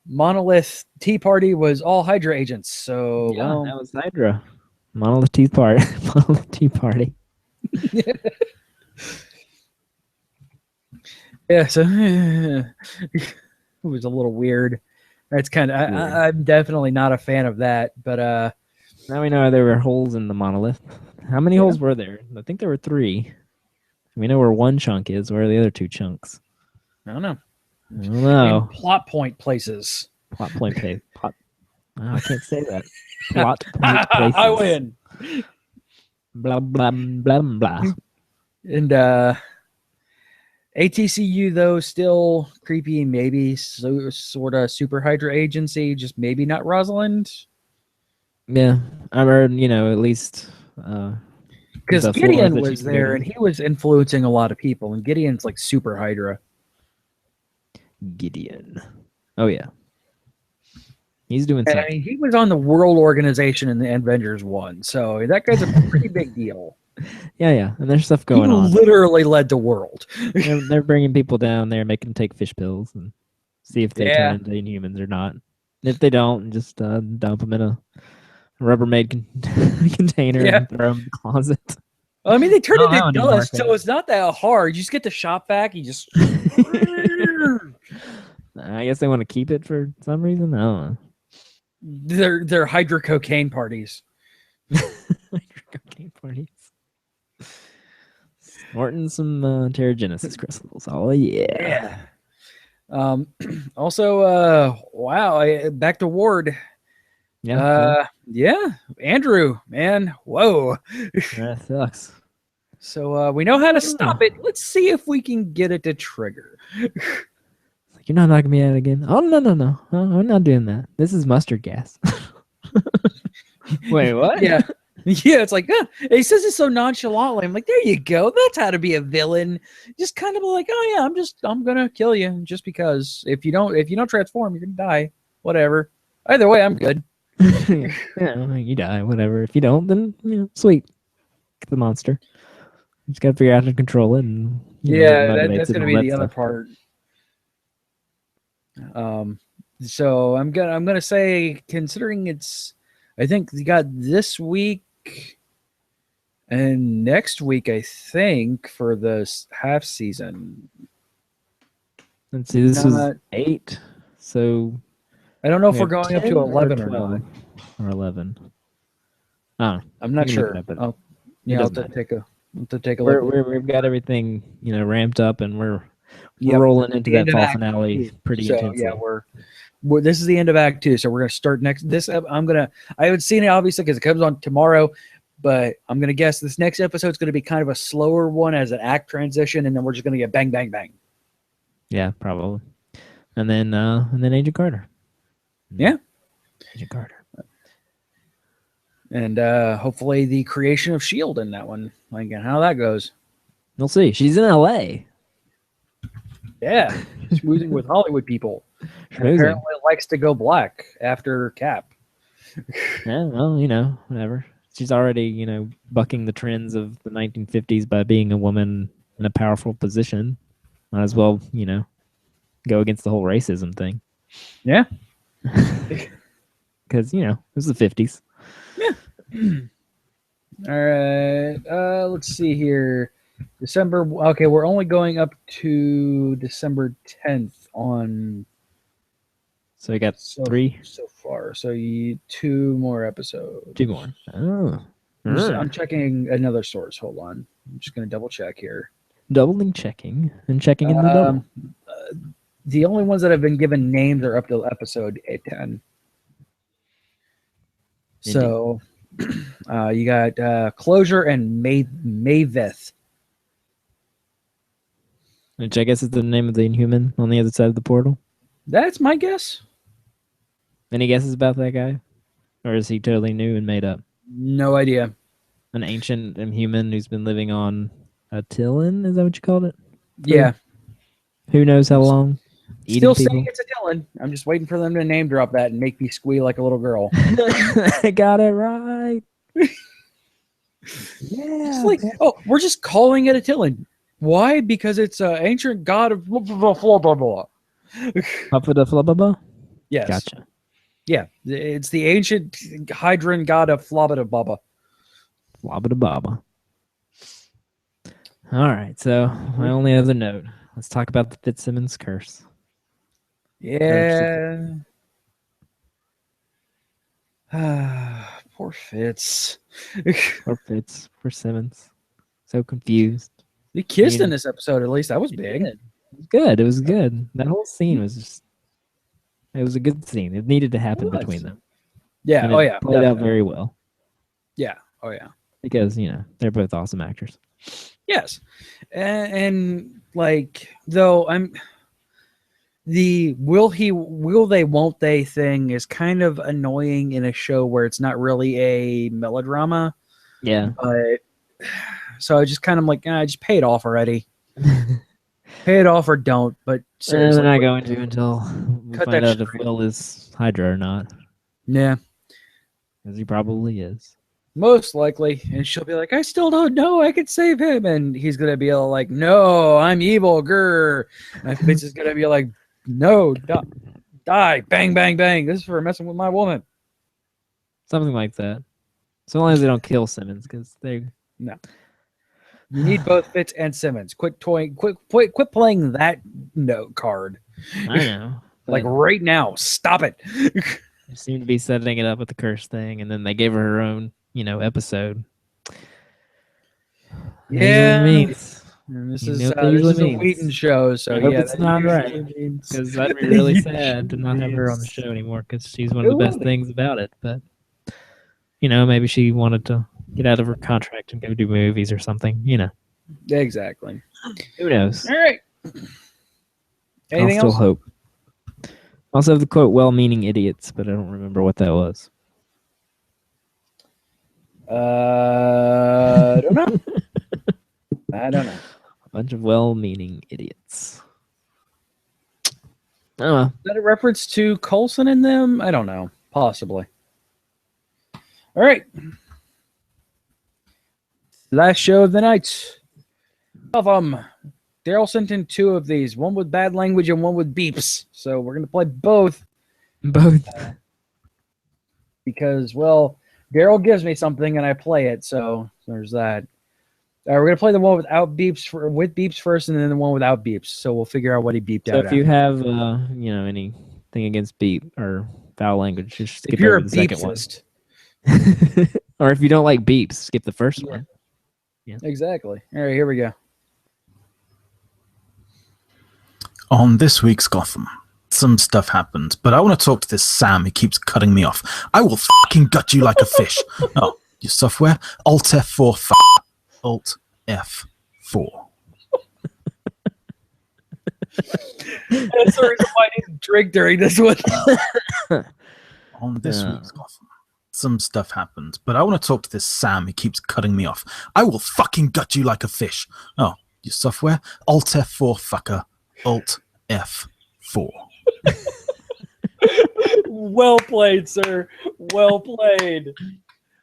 Monolith Tea Party was all Hydra agents. So Yeah, that was Hydra. Monolith Tea Party. Monolith Tea Party. yeah, so it was a little weird. That's kind of I'm definitely not a fan of that, but Now we know there were holes in the monolith. How many holes were there? I think there were 3. We know where one chunk is. Where are the other 2 chunks? I don't know. I don't know. In plot point places. Plot point place. Plot. Oh, I can't say that. Plot point places. I win. Blah blah blah blah. And ATCU though still creepy, maybe sort of super Hydra agency, just maybe not Rosalind. Yeah, I heard. At least Because the Gideon floor that was she there created. and he was influencing a lot of people, and Gideon's like super Hydra. Gideon. Oh yeah, he's doing And I something. mean, he was on the World Organization in the Avengers 1, so that guy's a pretty big deal. Yeah, and there's stuff He going on. literally led the world. They're bringing people down there, making them take fish pills, and see if they Yeah. turn into Inhumans or not. And if they don't, just dump them in a Rubbermaid container Yeah. and throw them in the closet. I mean, they turn Oh, that into one didn't dust, work so out. it's not that hard. You just get the shop vac, you just I guess they want to keep it for some reason. I don't know. they're Hydra cocaine parties. Cocaine parties. Snorting some Terrigenesis crystals. Oh yeah. Also, wow, back to Ward. Yeah, Andrew, man, whoa. That sucks. So we know how to stop it. Let's see if we can get it to trigger. You're not knocking me out again. Oh no! I'm not doing that. This is mustard gas. Wait, what? Yeah, yeah. It's like he says it so nonchalantly. I'm like, there you go. That's how to be a villain. Just kind of like, oh yeah, I'm gonna kill you just because. If you don't transform, you're gonna die. Whatever. Either way, I'm good. Yeah, you die. Whatever. If you don't, then sweet. Get the monster. You just gotta figure out how to control it. And that's gonna be the other part. So I'm gonna say, considering I think you got this week and next week, I think, for the half season. Let's see, this was 8. So I don't know if we're going up to 11 or not. Or 11. Oh, I'm not sure. I'll have to take a look. We've got everything ramped up, and we're rolling into that fall finale pretty intensely. Yeah, this is the end of Act 2, so we're gonna start next. I haven't seen it obviously because it comes on tomorrow, but I'm gonna guess this next episode is gonna be kind of a slower one as an act transition, and then we're just gonna get bang, bang, bang. Yeah, probably. And then Agent Carter. Yeah, Agent Carter. And hopefully the creation of Shield in that one, like how that goes. We'll see. She's in LA. Yeah, schmoozing with Hollywood people. Apparently likes to go black after Cap. Yeah, well, whatever. She's already, bucking the trends of the 1950s by being a woman in a powerful position. Might as well, go against the whole racism thing. Yeah. Because, it was the 50s. Yeah. All right. Let's see here. December. Okay, we're only going up to December 10th on. So we got 3 so far. So 2 more episodes. 2 more. Oh. I'm checking another source. Hold on. I'm just going to double check here. Doubling checking and checking in the double. The only ones that have been given names are up to episode 10. So you got Closure and Maveth. Which I guess is the name of the Inhuman on the other side of the portal. That's my guess. Any guesses about that guy? Or is he totally new and made up? No idea. An ancient Inhuman who's been living on Attilan? Is that what you called it? Yeah. Who knows how long? Still saying it's Attilan. I'm just waiting for them to name drop that and make me squeal like a little girl. I got it right. Yeah. We're just calling it Attilan. Why? Because it's an ancient god of blah, blah, blah, blah, blah. Yes. Gotcha. Yeah. It's the ancient Hydran god of Flabada Baba. Flabada Baba. All right. So, my only other note. Let's talk about the Fitzsimmons curse. Yeah. Poor Fitz. Poor Fitz. Poor Simmons. So confused. They kissed in this episode, at least. That was big. It was good. It was good. That whole scene was just... It was a good scene. It needed to happen between them. Yeah. And it played out very well. Yeah. Oh, yeah. Because, they're both awesome actors. Yes. And though the will they, won't they thing is kind of annoying in a show where it's not really a melodrama. Yeah. But so I just kind of just pay it off already. Pay it off or don't. But seriously, we're not going to until we find out if Will is Hydra or not. Yeah. Because he probably is. Most likely. And she'll be like, I still don't know. I could save him. And he's going to be all like, no, I'm evil. Grr. And Fitz is going to be like, no, die. Bang, bang, bang. This is for messing with my woman. Something like that. So long as they don't kill Simmons, because they... No. You need both Fitz and Simmons. Quit playing that note card. I know. Right now. Stop it. They seem to be setting it up with the curse thing, and then they gave her own, episode. Yeah. And this You is know what that this usually is a means. Wheaton show, so I hope yeah, it's that not usually right, means- because I'd be really that sad to not have her on the show anymore, because she's one It of the best would. things about it. But maybe she wanted to get out of her contract and go do movies or something. Exactly. Who knows? All right. Anything I'll still else? hope. Also have the quote "well-meaning idiots," but I don't remember what that was. I don't know. I don't know. A bunch of well-meaning idiots. Oh, Is that a reference to Coulson and them? I don't know. Possibly. All right. Last show of the night. Of Daryl sent in 2 of these, one with bad language and one with beeps. So we're gonna play both both. because, well, Daryl gives me something and I play it. So there's that. We're gonna play the one without beeps with beeps first, and then the one without beeps. So we'll figure out what he beeped So out. if you have, anything against beep or foul language, just skip if you're over a the second one. beepsist, Or if you don't like beeps, skip the first one. exactly. All right, here we go. On this week's Gotham, some stuff happened, but I want to talk to this Sam who keeps cutting me off. I will fucking gut you like a fish. Oh, your software? Alt F4. Alt F4. That's the reason why I didn't drink during this one. On this week's Gotham, some stuff happened, but I want to talk to this Sam who keeps cutting me off. I will fucking gut you like a fish. Oh, your software? Alt F4, fucker. Alt F4. Well played, sir. Well played.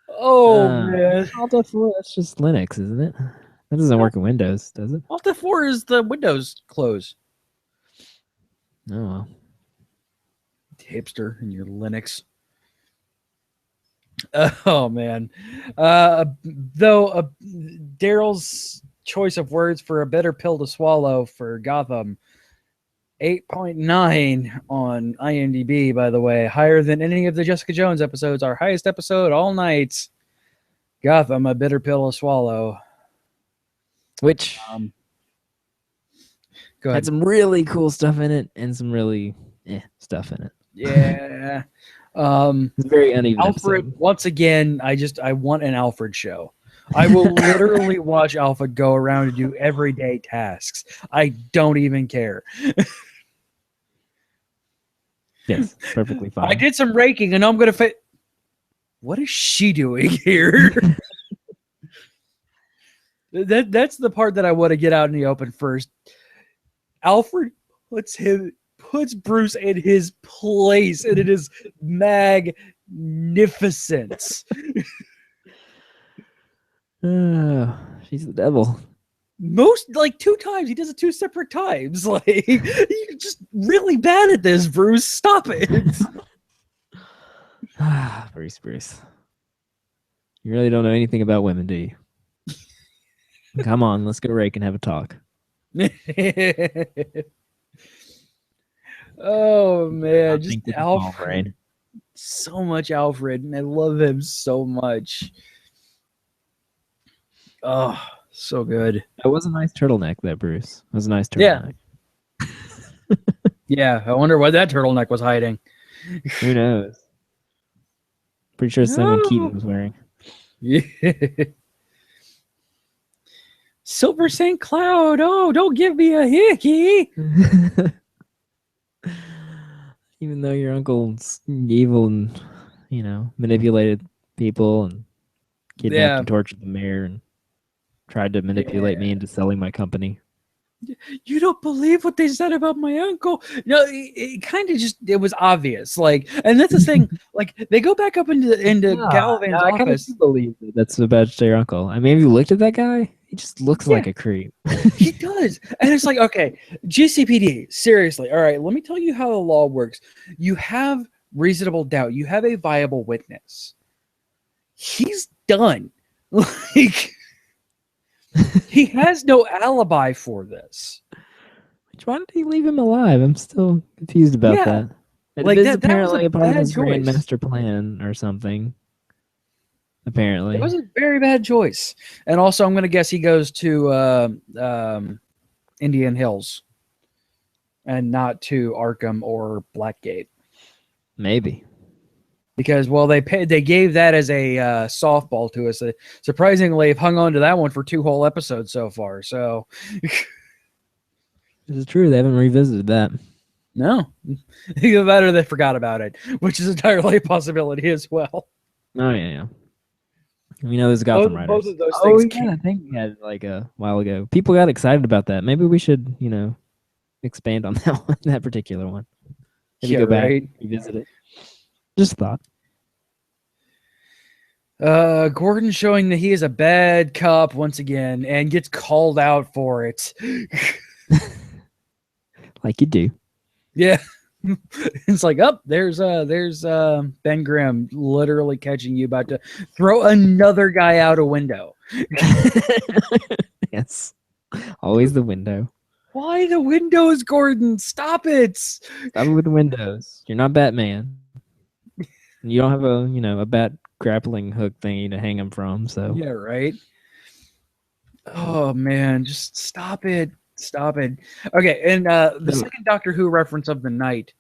Oh, man. Alt F4, that's just Linux, isn't it? That doesn't work in Windows, does it? Alt F4 is the Windows close. Oh, well. Hipster and your Linux. Oh, man. Though Daryl's choice of words for a bitter pill to swallow for Gotham, 8.9 on IMDB, by the way. Higher than any of the Jessica Jones episodes. Our highest episode all night. Gotham, a bitter pill to swallow. Which Go had ahead. some really cool stuff in it and some really stuff in it. Yeah. It's a very uneven Alfred, episode. once again, I want an Alfred show. I will literally watch Alfred go around and do everyday tasks. I don't even care. Yes, perfectly fine. I did some raking and I'm going to fit. What is she doing here? That's the part that I want to get out in the open first. Alfred puts Bruce in his place, and it is magnificent. She's the devil. Most, like 2 times. He does it 2 separate times. Like, you're just really bad at this, Bruce. Stop it. Bruce. You really don't know anything about women, do you? Come on, let's go rake and have a talk. Oh, man. I Just think with a small Alfred. brain. So much Alfred, and I love him so much. Oh, so good. It was a nice turtleneck, that Bruce. It was a nice turtleneck. Yeah, I wonder what that turtleneck was hiding. Who knows? Pretty sure it's the one No. Keaton was wearing. Yeah. Silver St. Cloud. Oh, don't give me a hickey. Even though your uncle's evil and, manipulated people and kidnapped and tortured the mayor and tried to manipulate me into selling my company. You don't believe what they said about my uncle. No, it kind of it was obvious. Like, and that's the thing. Like, they go back up into Gallivan's I kind of office. believe that's about your uncle. I mean, have you looked at that guy? He just looks like a creep. He does. And it's like, okay, GCPD, seriously. All right, let me tell you how the law works. You have reasonable doubt. You have a viable witness. He's done. Like, he has no alibi for this. Why did he leave him alive? I'm still confused about that. Like, It is that was apparently a a part of bad his grand choice. master plan or something. apparently. It was a very bad choice. And also, I'm going to guess he goes to Indian Hills and not to Arkham or Blackgate. Maybe. Because, well, they gave that as a softball to us. Surprisingly, have hung on to that one for 2 whole episodes so far. So, This is true. They haven't revisited that. no. Either that or they forgot about it, which is entirely a possibility as well. Oh, yeah. We know there's Gotham Both Riders. of those Oh, things yeah, I think we had like a while ago. People got excited about that. Maybe we should, expand on that one, that particular one. Maybe Yeah, go back, right. revisit it. Just thought. Gordon showing that he is a bad cop once again and gets called out for it. Like you do. Yeah. It's like, there's Ben Grimm literally catching you about to throw another guy out a window. Yes. Always the window. Why the windows, Gordon? Stop it. Stop it with the windows. You're not Batman. You don't have a bat grappling hook thingy to hang him from, so. Yeah, right. Oh man, just stop it. Stop it. Okay, and the second Doctor Who reference of the night.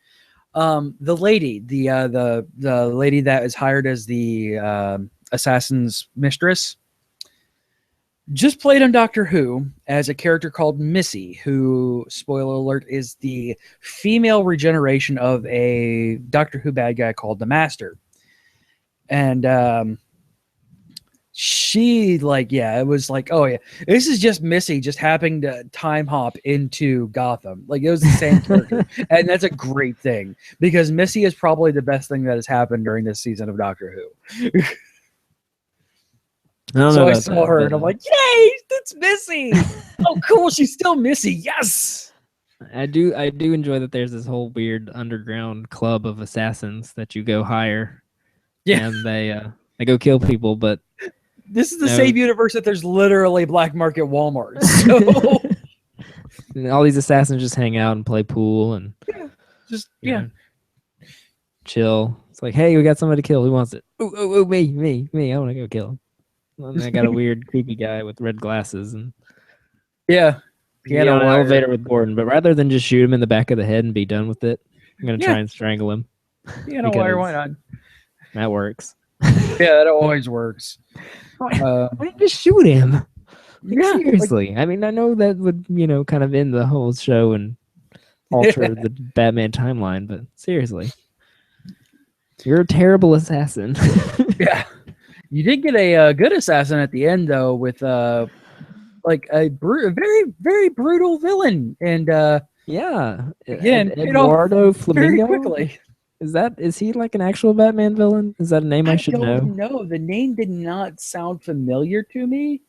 The lady, the lady that is hired as the assassin's mistress, just played on Doctor Who as a character called Missy, who, spoiler alert, is the female regeneration of a Doctor Who bad guy called the Master. And she, it was like, oh yeah, this is just Missy just happening to time hop into Gotham. Like, it was the same character. And that's a great thing, because Missy is probably the best thing that has happened during this season of Doctor Who. So I saw her and I'm like, yay, that's Missy. Oh, cool. She's still Missy. Yes. I do enjoy that there's this whole weird underground club of assassins that you go hire. Yeah. And they go kill people, but this is the same universe that there's literally black market Walmart. So and all these assassins just hang out and play pool and chill. It's like, hey, we got somebody to kill. Who wants it? Oh, me. I want to go kill him. And I got a weird, creepy guy with red glasses and piano on an wire. elevator with Gordon. But rather than just shoot him in the back of the head and be done with it, I'm gonna try and strangle him. Piano wire, why not? That works. Yeah, it always works. Why don't you just shoot him? Yeah, seriously. I mean, I know that would, kind of end the whole show and alter the Batman timeline, but seriously. You're a terrible assassin. Yeah. You did get a good assassin at the end, though, with a very, very brutal villain. And again, Eduardo Flamingo? very quickly. Is he like an actual Batman villain? Is that a name I should know? No, the name did not sound familiar to me.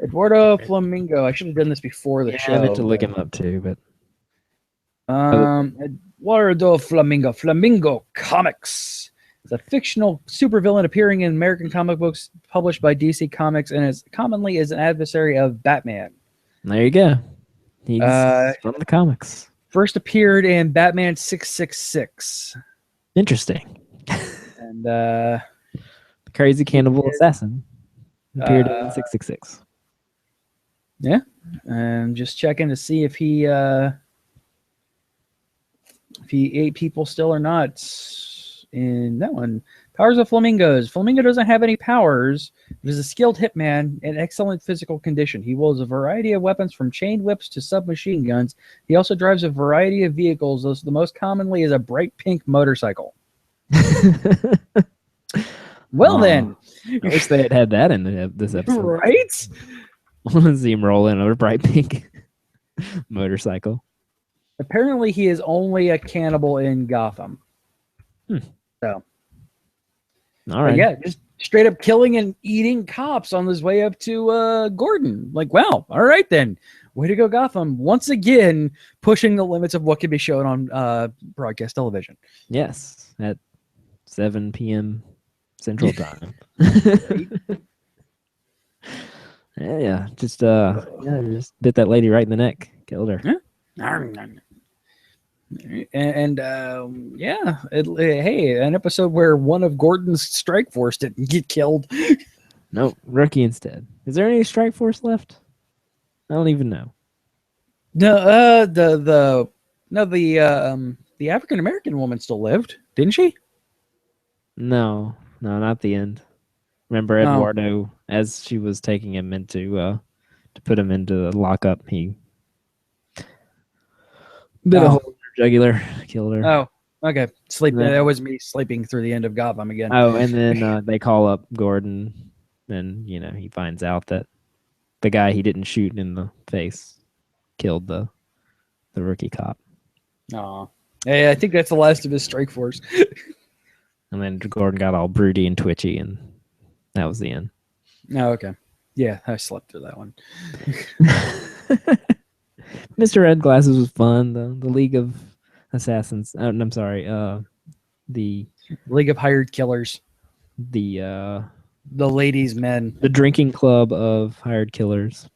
Eduardo Flamingo. I should have done this before the show. I meant to look him up too, but Eduardo Flamingo. Flamingo Comics. It's a fictional supervillain appearing in American comic books published by DC Comics, and is commonly an adversary of Batman. There you go. He's from the comics. First appeared in Batman 666. Interesting. And the crazy cannibal assassin appeared in 666. Yeah. I'm just checking to see if he ate people still or not. In that one, powers of flamingos. Flamingo doesn't have any powers, but is a skilled hitman in excellent physical condition. He wields a variety of weapons from chain whips to submachine guns. He also drives a variety of vehicles, though the most commonly is a bright pink motorcycle. Well, then. I wish they had had that in this episode. Right? I want to see him roll in on a bright pink motorcycle. Apparently, he is only a cannibal in Gotham. So, all right, yeah, just straight up killing and eating cops on his way up to Gordon. Like, wow, all right then, way to go, Gotham! Once again, pushing the limits of what can be shown on broadcast television. Yes, at 7 p.m. Central Time. Just bit that lady right in the neck, killed her. Yeah. Hey, an episode where one of Gordon's strike force didn't get killed. Nope, rookie instead. Is there any strike force left? I don't even know. No, the African American woman still lived, didn't she? No, not the end. Remember Oh. Eduardo, as she was taking him into to put him into the lockup, he bit a hole in her jugular, killed her. Oh, okay. Then- That was me sleeping through the end of Gotham again. Oh, and then they call up Gordon, and he finds out that the guy he didn't shoot in the face killed the rookie cop. Aw. Hey, I think that's the last of his strike force. And then Gordon got all broody and twitchy, and that was the end. Oh, okay. Yeah, I slept through that one. Mr. Red Glasses was fun. The League of Assassins. I'm sorry. The League of Hired Killers. The Ladies' Men. the drinking club of hired killers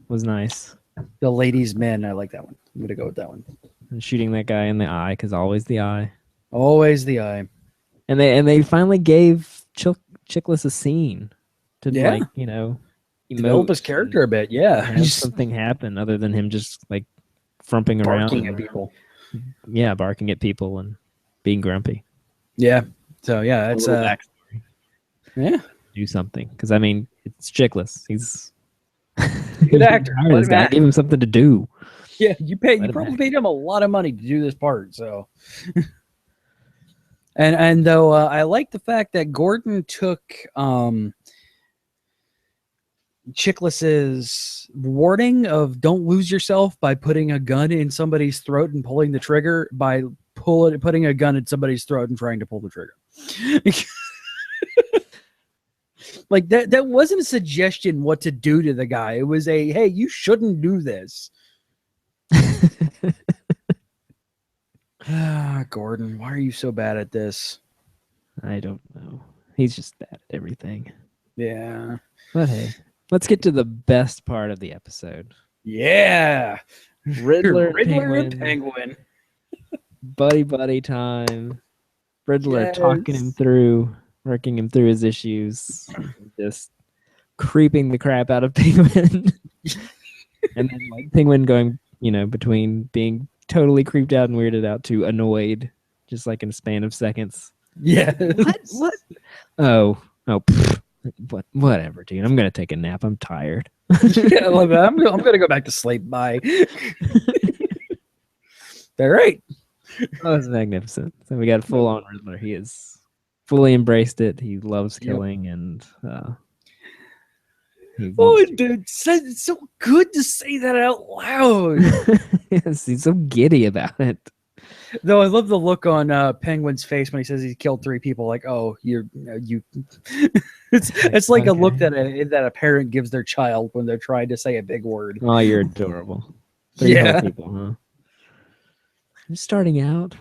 was nice. The Ladies' Men. I like that one. I'm gonna go with that one. And shooting that guy in the eye, because always the eye. Always the eye. And they finally gave Chickless a scene to Yeah. Develop his character a bit. Yeah. have something happen other than him just like frumping barking around at people. Yeah, barking at people and being grumpy. Yeah. So yeah, A it's little backstory. yeah. Do something, because I mean it's Chickless. He's Good actor. Hired Let this him guy. act. Give him something to do. Yeah, you Let him probably act. paid him a lot of money to do this part. So, and though I like the fact that Gordon took Chickless's warning of "don't lose yourself" by putting a gun in somebody's throat and pulling the trigger by putting a gun in somebody's throat and trying to pull the trigger. Like that wasn't a suggestion what to do to the guy. It was a, hey, you shouldn't do this. Gordon, why are you so bad at this? I don't know. He's just bad at everything. Yeah. But hey, let's get to the best part of the episode. Yeah. Riddler, and Penguin. buddy time. Riddler Yes. talking him through, working him through his issues, just creeping the crap out of Penguin. And then like Penguin going, between being totally creeped out and weirded out to annoyed, just like in a span of seconds. Yeah. What? Oh, pfft. Whatever, dude. I'm gonna take a nap. I'm tired. Yeah, I love that. I'm gonna go back to sleep. Bye. All right. That was magnificent. So we got a full on Riddler. He is fully embraced it. He loves killing, and he Oh, wants to. dude, it's so good to say that out loud. Yes, he's so giddy about it. Though I love the look on Penguin's face when he says he killed 3 people. Like, oh, you. It's like a look that a parent gives their child when they're trying to say a big word. Oh, you're adorable. 3 whole Yeah. people, huh? I'm starting out,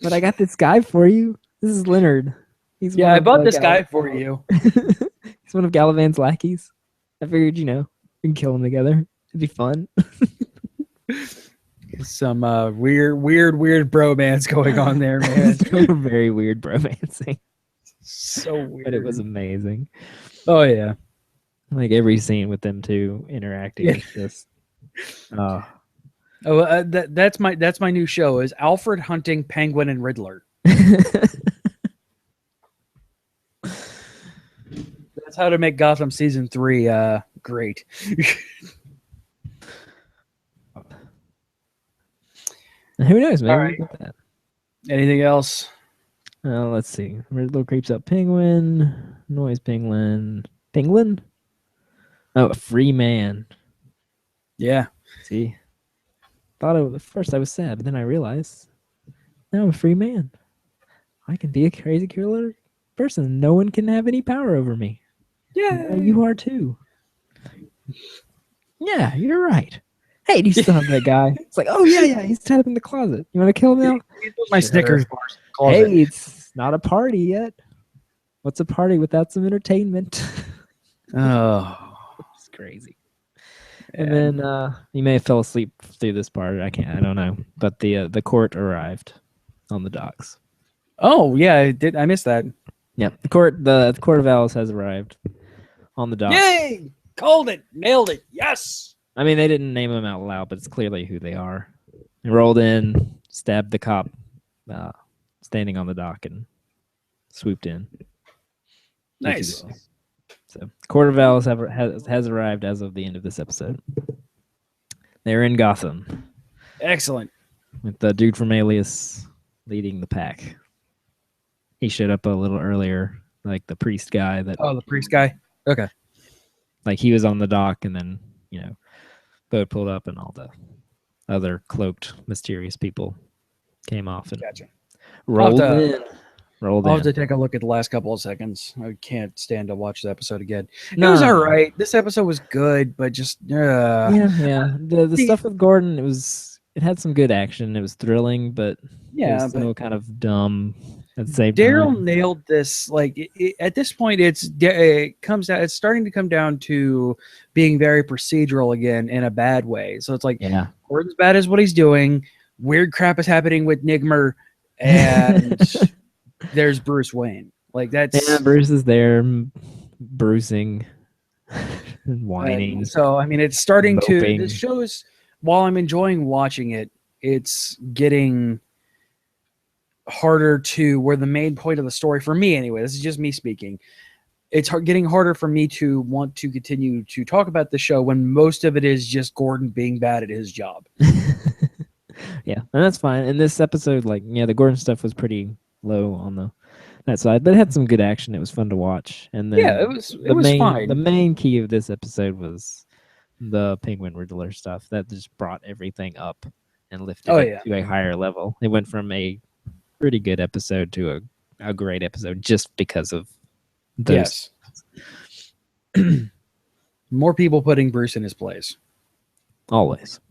but I got this guy for you. This is Leonard. He's Yeah, one I of, bought this guy for you. He's one of Galavan's lackeys. I figured, we can kill him together. It'd be fun. Some weird bromance going on there, man. Very weird bromancing, So weird. but it was amazing. Oh yeah. Like every scene with them two interacting is just. Oh, that's my new show is Alfred hunting Penguin and Riddler. That's how to make Gotham season 3 great. Who knows, man? All We'll right. get that. Anything else? Let's see. Riddler creeps up Penguin. Noise Penguin. Penguin? Oh, a free man. Yeah. See? At first I was sad, but then I realized now I'm a free man. I can be a crazy killer person. No one can have any power over me. Yeah. You are too. Yeah, you're right. Hey, do you still have that guy? It's like, oh yeah, he's tied up in the closet. You want to kill him now? My Sure. Snickers bars. Closet. Hey, it's not a party yet. What's a party without some entertainment? Oh. It's crazy. And then you may have fell asleep through this part. I don't know. But the court arrived on the docks. Oh yeah, I did. I missed that. Yep. The court of Alice has arrived on the docks. Yay! Called it. Nailed it. Yes. I mean, they didn't name them out loud, but it's clearly who they are. They rolled in, stabbed the cop standing on the dock, and swooped in. Nice. So, Court of Owls has arrived as of the end of this episode. They're in Gotham. Excellent. With the dude from Alias leading the pack. He showed up a little earlier, like the priest guy. The priest guy? Okay. Like he was on the dock, and then, boat pulled up, and all the other cloaked, mysterious people came off and rolled in. I'll have to take a look at the last couple of seconds. I can't stand to watch the episode again. No. It was all right. This episode was good, but just yeah. The stuff with Gordon, it had some good action. It was thrilling, but it was still kind of dumb at the same time. Daryl nailed this. Like at this point, it comes out. It's starting to come down to being very procedural again in a bad way. So it's like, Gordon's bad as what he's doing. Weird crap is happening with Nigmer, and there's Bruce Wayne. Like that's Bruce is there, bruising, whining. So I mean, it's starting moping. This shows. While I'm enjoying watching it, it's getting harder to where the main point of the story for me anyway. This is just me speaking. It's getting harder for me to want to continue to talk about the show when most of it is just Gordon being bad at his job. Yeah, and that's fine. In this episode, the Gordon stuff was pretty low on that side, but it had some good action. It was fun to watch. And then it was fine. The main key of this episode was the Penguin Riddler stuff that just brought everything up and lifted it to a higher level. It went from a pretty good episode to a great episode just because of those. Yes. More people putting Bruce in his place. Always.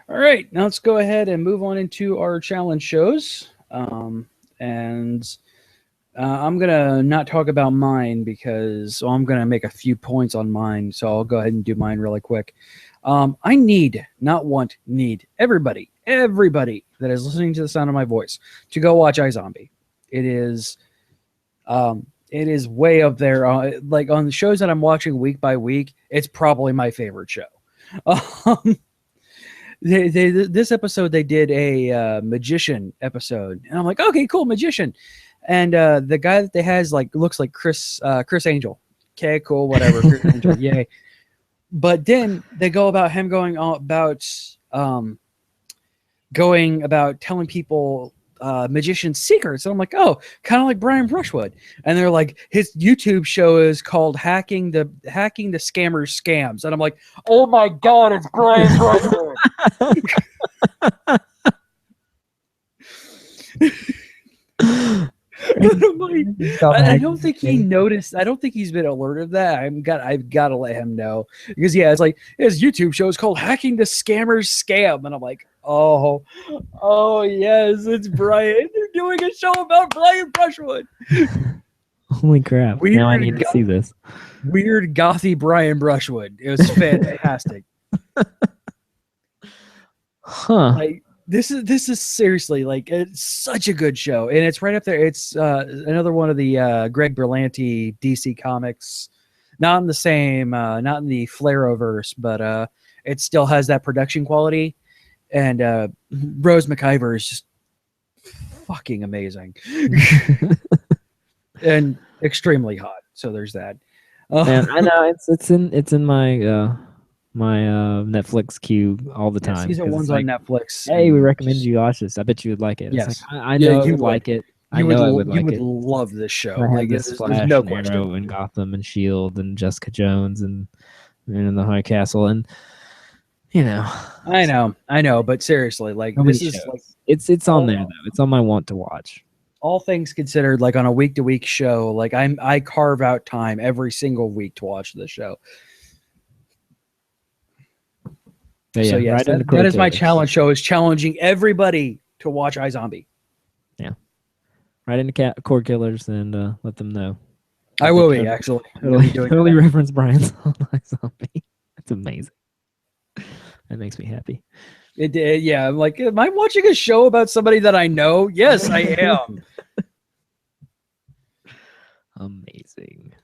All right, now let's go ahead and move on into our challenge shows. I'm going to not talk about mine because I'm going to make a few points on mine. So I'll go ahead and do mine really quick. I need everybody that is listening to the sound of my voice to go watch iZombie. It is way up there. Like on the shows that I'm watching week by week, it's probably my favorite show. This episode, they did a magician episode, and I'm like, okay, cool, magician. And the guy that they has looks like Chris Angel. Okay, cool, whatever. Chris Angel, yay. But then they go about him going about telling people magician's secrets. And I'm like, oh, kind of like Brian Brushwood. And they're like, his YouTube show is called Hacking the Scammers Scams. And I'm like, oh my God, it's Brian Brushwood. I don't think he noticed. I don't think he's been alerted of that. I've got to let him know because it's like his YouTube show is called Hacking the Scammers Scam, and I'm like, oh yes, it's Brian. They're doing a show about Brian Brushwood. Holy crap! Now I need to see this. Weird gothy Brian Brushwood. It was fantastic. Huh. This is seriously it's such a good show, and it's right up there. It's another one of the Greg Berlanti DC comics, not in the Flareoverse, but it still has that production quality. And Rose McIver is just fucking amazing and extremely hot. So there's that. Man, I know it's in my my Netflix queue all the time. Season 1's on Netflix. Hey, we recommended you watch this. I bet you would like it. Yes, I know you would like it. I know I would like it. You would love this show. There's no question. Arrow and Gotham and Shield and Jessica Jones and the High Castle and I know, but seriously, this is it's on there though. It's on my want to watch. All things considered, on a week to week show, I carve out time every single week to watch this show. So yes, that is my challenge show, is challenging everybody to watch iZombie. Yeah. Right into Cord Killers and let them know. I will be, actually. Totally reference Brian's on iZombie. It's amazing. That makes me happy. Yeah, I'm like, am I watching a show about somebody that I know? Yes, I am. Amazing.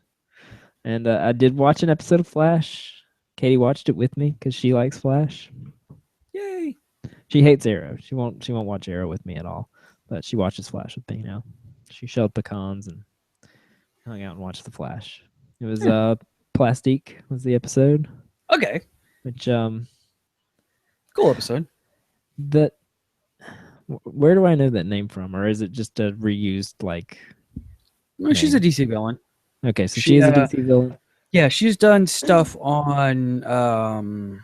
And I did watch an episode of Flash. Katie watched it with me because she likes Flash. Yay. She hates Arrow. She won't watch Arrow with me at all. But she watches Flash with me now. She shelled pecans and hung out and watched the Flash. It was Plastique was the episode. Okay. Which Cool episode. where do I know that name from? Or is it just a reused like Well, she's a DC villain. Okay, so she is a DC villain. Yeah, she's done stuff on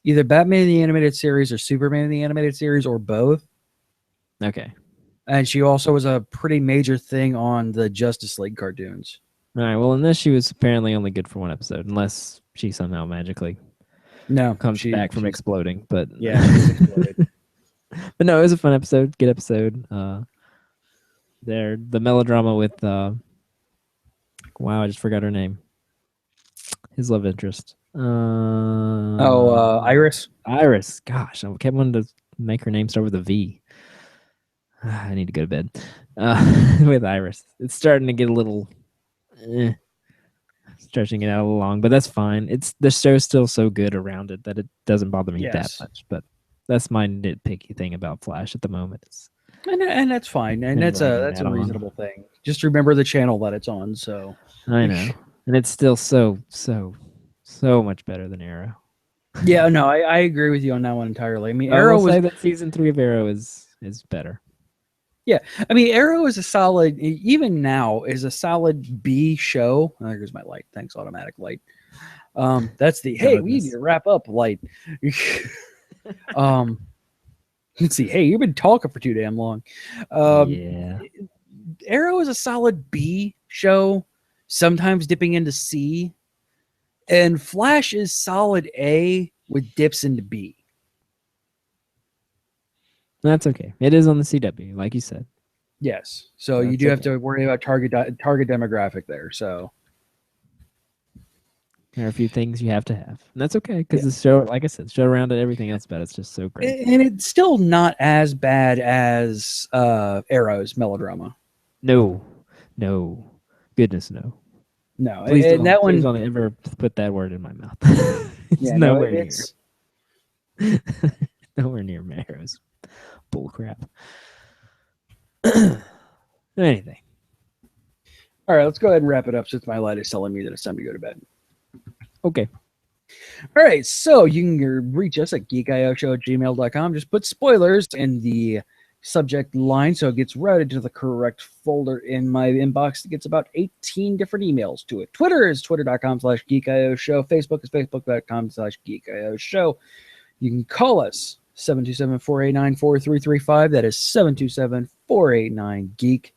either Batman the Animated Series or Superman the Animated Series or both. Okay. And she also was a pretty major thing on the Justice League cartoons. All right. Well, in this, she was apparently only good for one episode, unless she somehow magically comes back from exploding. But yeah, she's exploded. But no, it was a fun episode. Good episode. The melodrama with wow, I just forgot her name. His love interest. Iris. Iris. Gosh, I kept wanting to make her name start with a V. I need to go to bed. With Iris, it's starting to get a little stretching it out a little long, but that's fine. The show's still so good around it that it doesn't bother me that much. But that's my nitpicky thing about Flash at the moment. And that's fine, and that's a reasonable thing. Just remember the channel that it's on. So I know, and it's still so much better than Arrow. Yeah, no, I agree with you on that one entirely. I mean, Arrow say that season 3 of Arrow is better. Yeah, I mean, Arrow is a solid, even now, is a solid B show. Oh, here's my light. Thanks, automatic light. That's the, hey, we need to wrap up light. Let's see. Hey, you've been talking for too damn long. Yeah. Arrow is a solid B show, sometimes dipping into C. And Flash is solid A with dips into B. That's okay. It is on the CW, like you said. Yes. So you do have to worry about target demographic there. So there are a few things you have to have. And that's okay, because the show, like I said, the show around it, everything else about it's just so great. And it's still not as bad as Arrow's melodrama. No. Goodness, no. No. Please and that one, don't ever put that word in my mouth. It's nowhere near. Nowhere near Arrow's bull crap. Anything. All right, let's go ahead and wrap it up since my light is telling me that it's time to go to bed. Okay. All right, so you can reach us at geekioshow@gmail.com. Just put spoilers in the subject line so it gets routed to the correct folder in my inbox. It gets about 18 different emails to it. Twitter is twitter.com/geekioshow. Facebook is facebook.com/geekioshow. You can call us 727-489-4335. That is 727-489-GEEK.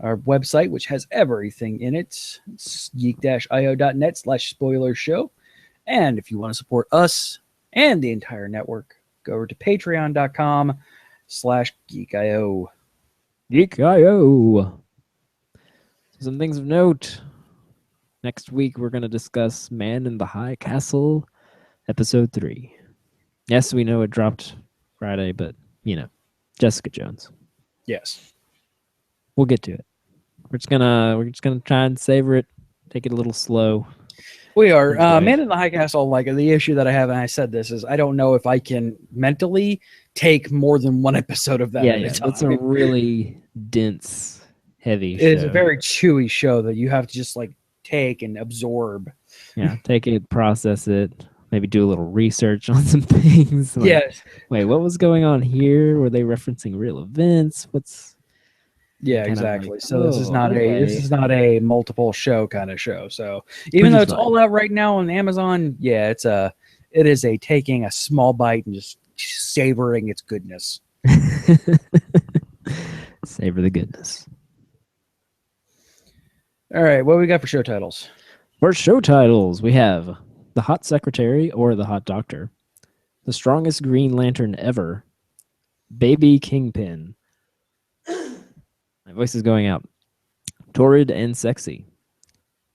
Our website, which has everything in it, it's geek-io.net/spoiler-show. And if you want to support us and the entire network, go over to patreon.com/geekio. Geek.io. Some things of note. Next week, we're going to discuss Man in the High Castle, Episode 3. Yes, we know it dropped Friday, but, Jessica Jones. Yes. We'll get to it. We're just gonna try and savor it, take it a little slow. We are. Man in the High Castle, like the issue that I have, and I said this, is I don't know if I can mentally take more than one episode of that at a time. It's a really dense, heavy show. It is a very chewy show that you have to just like take and absorb. Yeah, take it, process it, maybe do a little research on some things. Like, yes. Wait, what was going on here? Were they referencing real events? Yeah, exactly. Like, so this is not a multiple show kind of show. So even though it's all out right now on Amazon, it is a taking a small bite and just savoring its goodness. Savor the goodness. All right, what we got for show titles? For show titles, we have The Hot Secretary or The Hot Doctor, The Strongest Green Lantern Ever, Baby Kingpin. My voice is going out. Torrid and Sexy,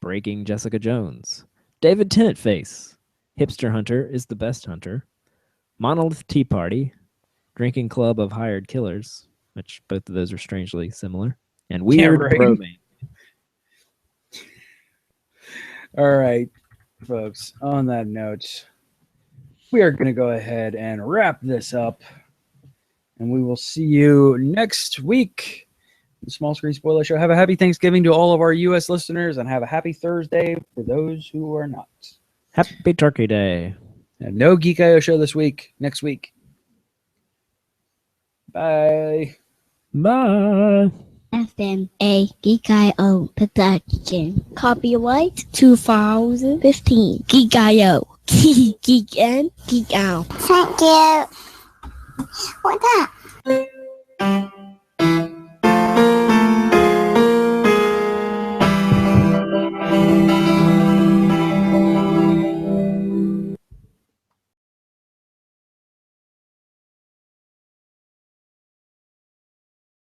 Breaking Jessica Jones, David Tennant Face, Hipster Hunter is the best hunter. Monolith Tea Party, Drinking Club of Hired Killers, which both of those are strangely similar. And Weird right. Bromance. All right, folks, on that note, we are going to go ahead and wrap this up. And we will see you next week. The Small Screen Spoiler Show. Have a happy Thanksgiving to all of our U.S. listeners, and have a happy Thursday for those who are not. Happy Turkey Day. And no Geek.io show next week. Bye. Bye. FMA Geek.io production. Copyright 2015. Geek.io. Geek in, geek out. Thank you. What's that?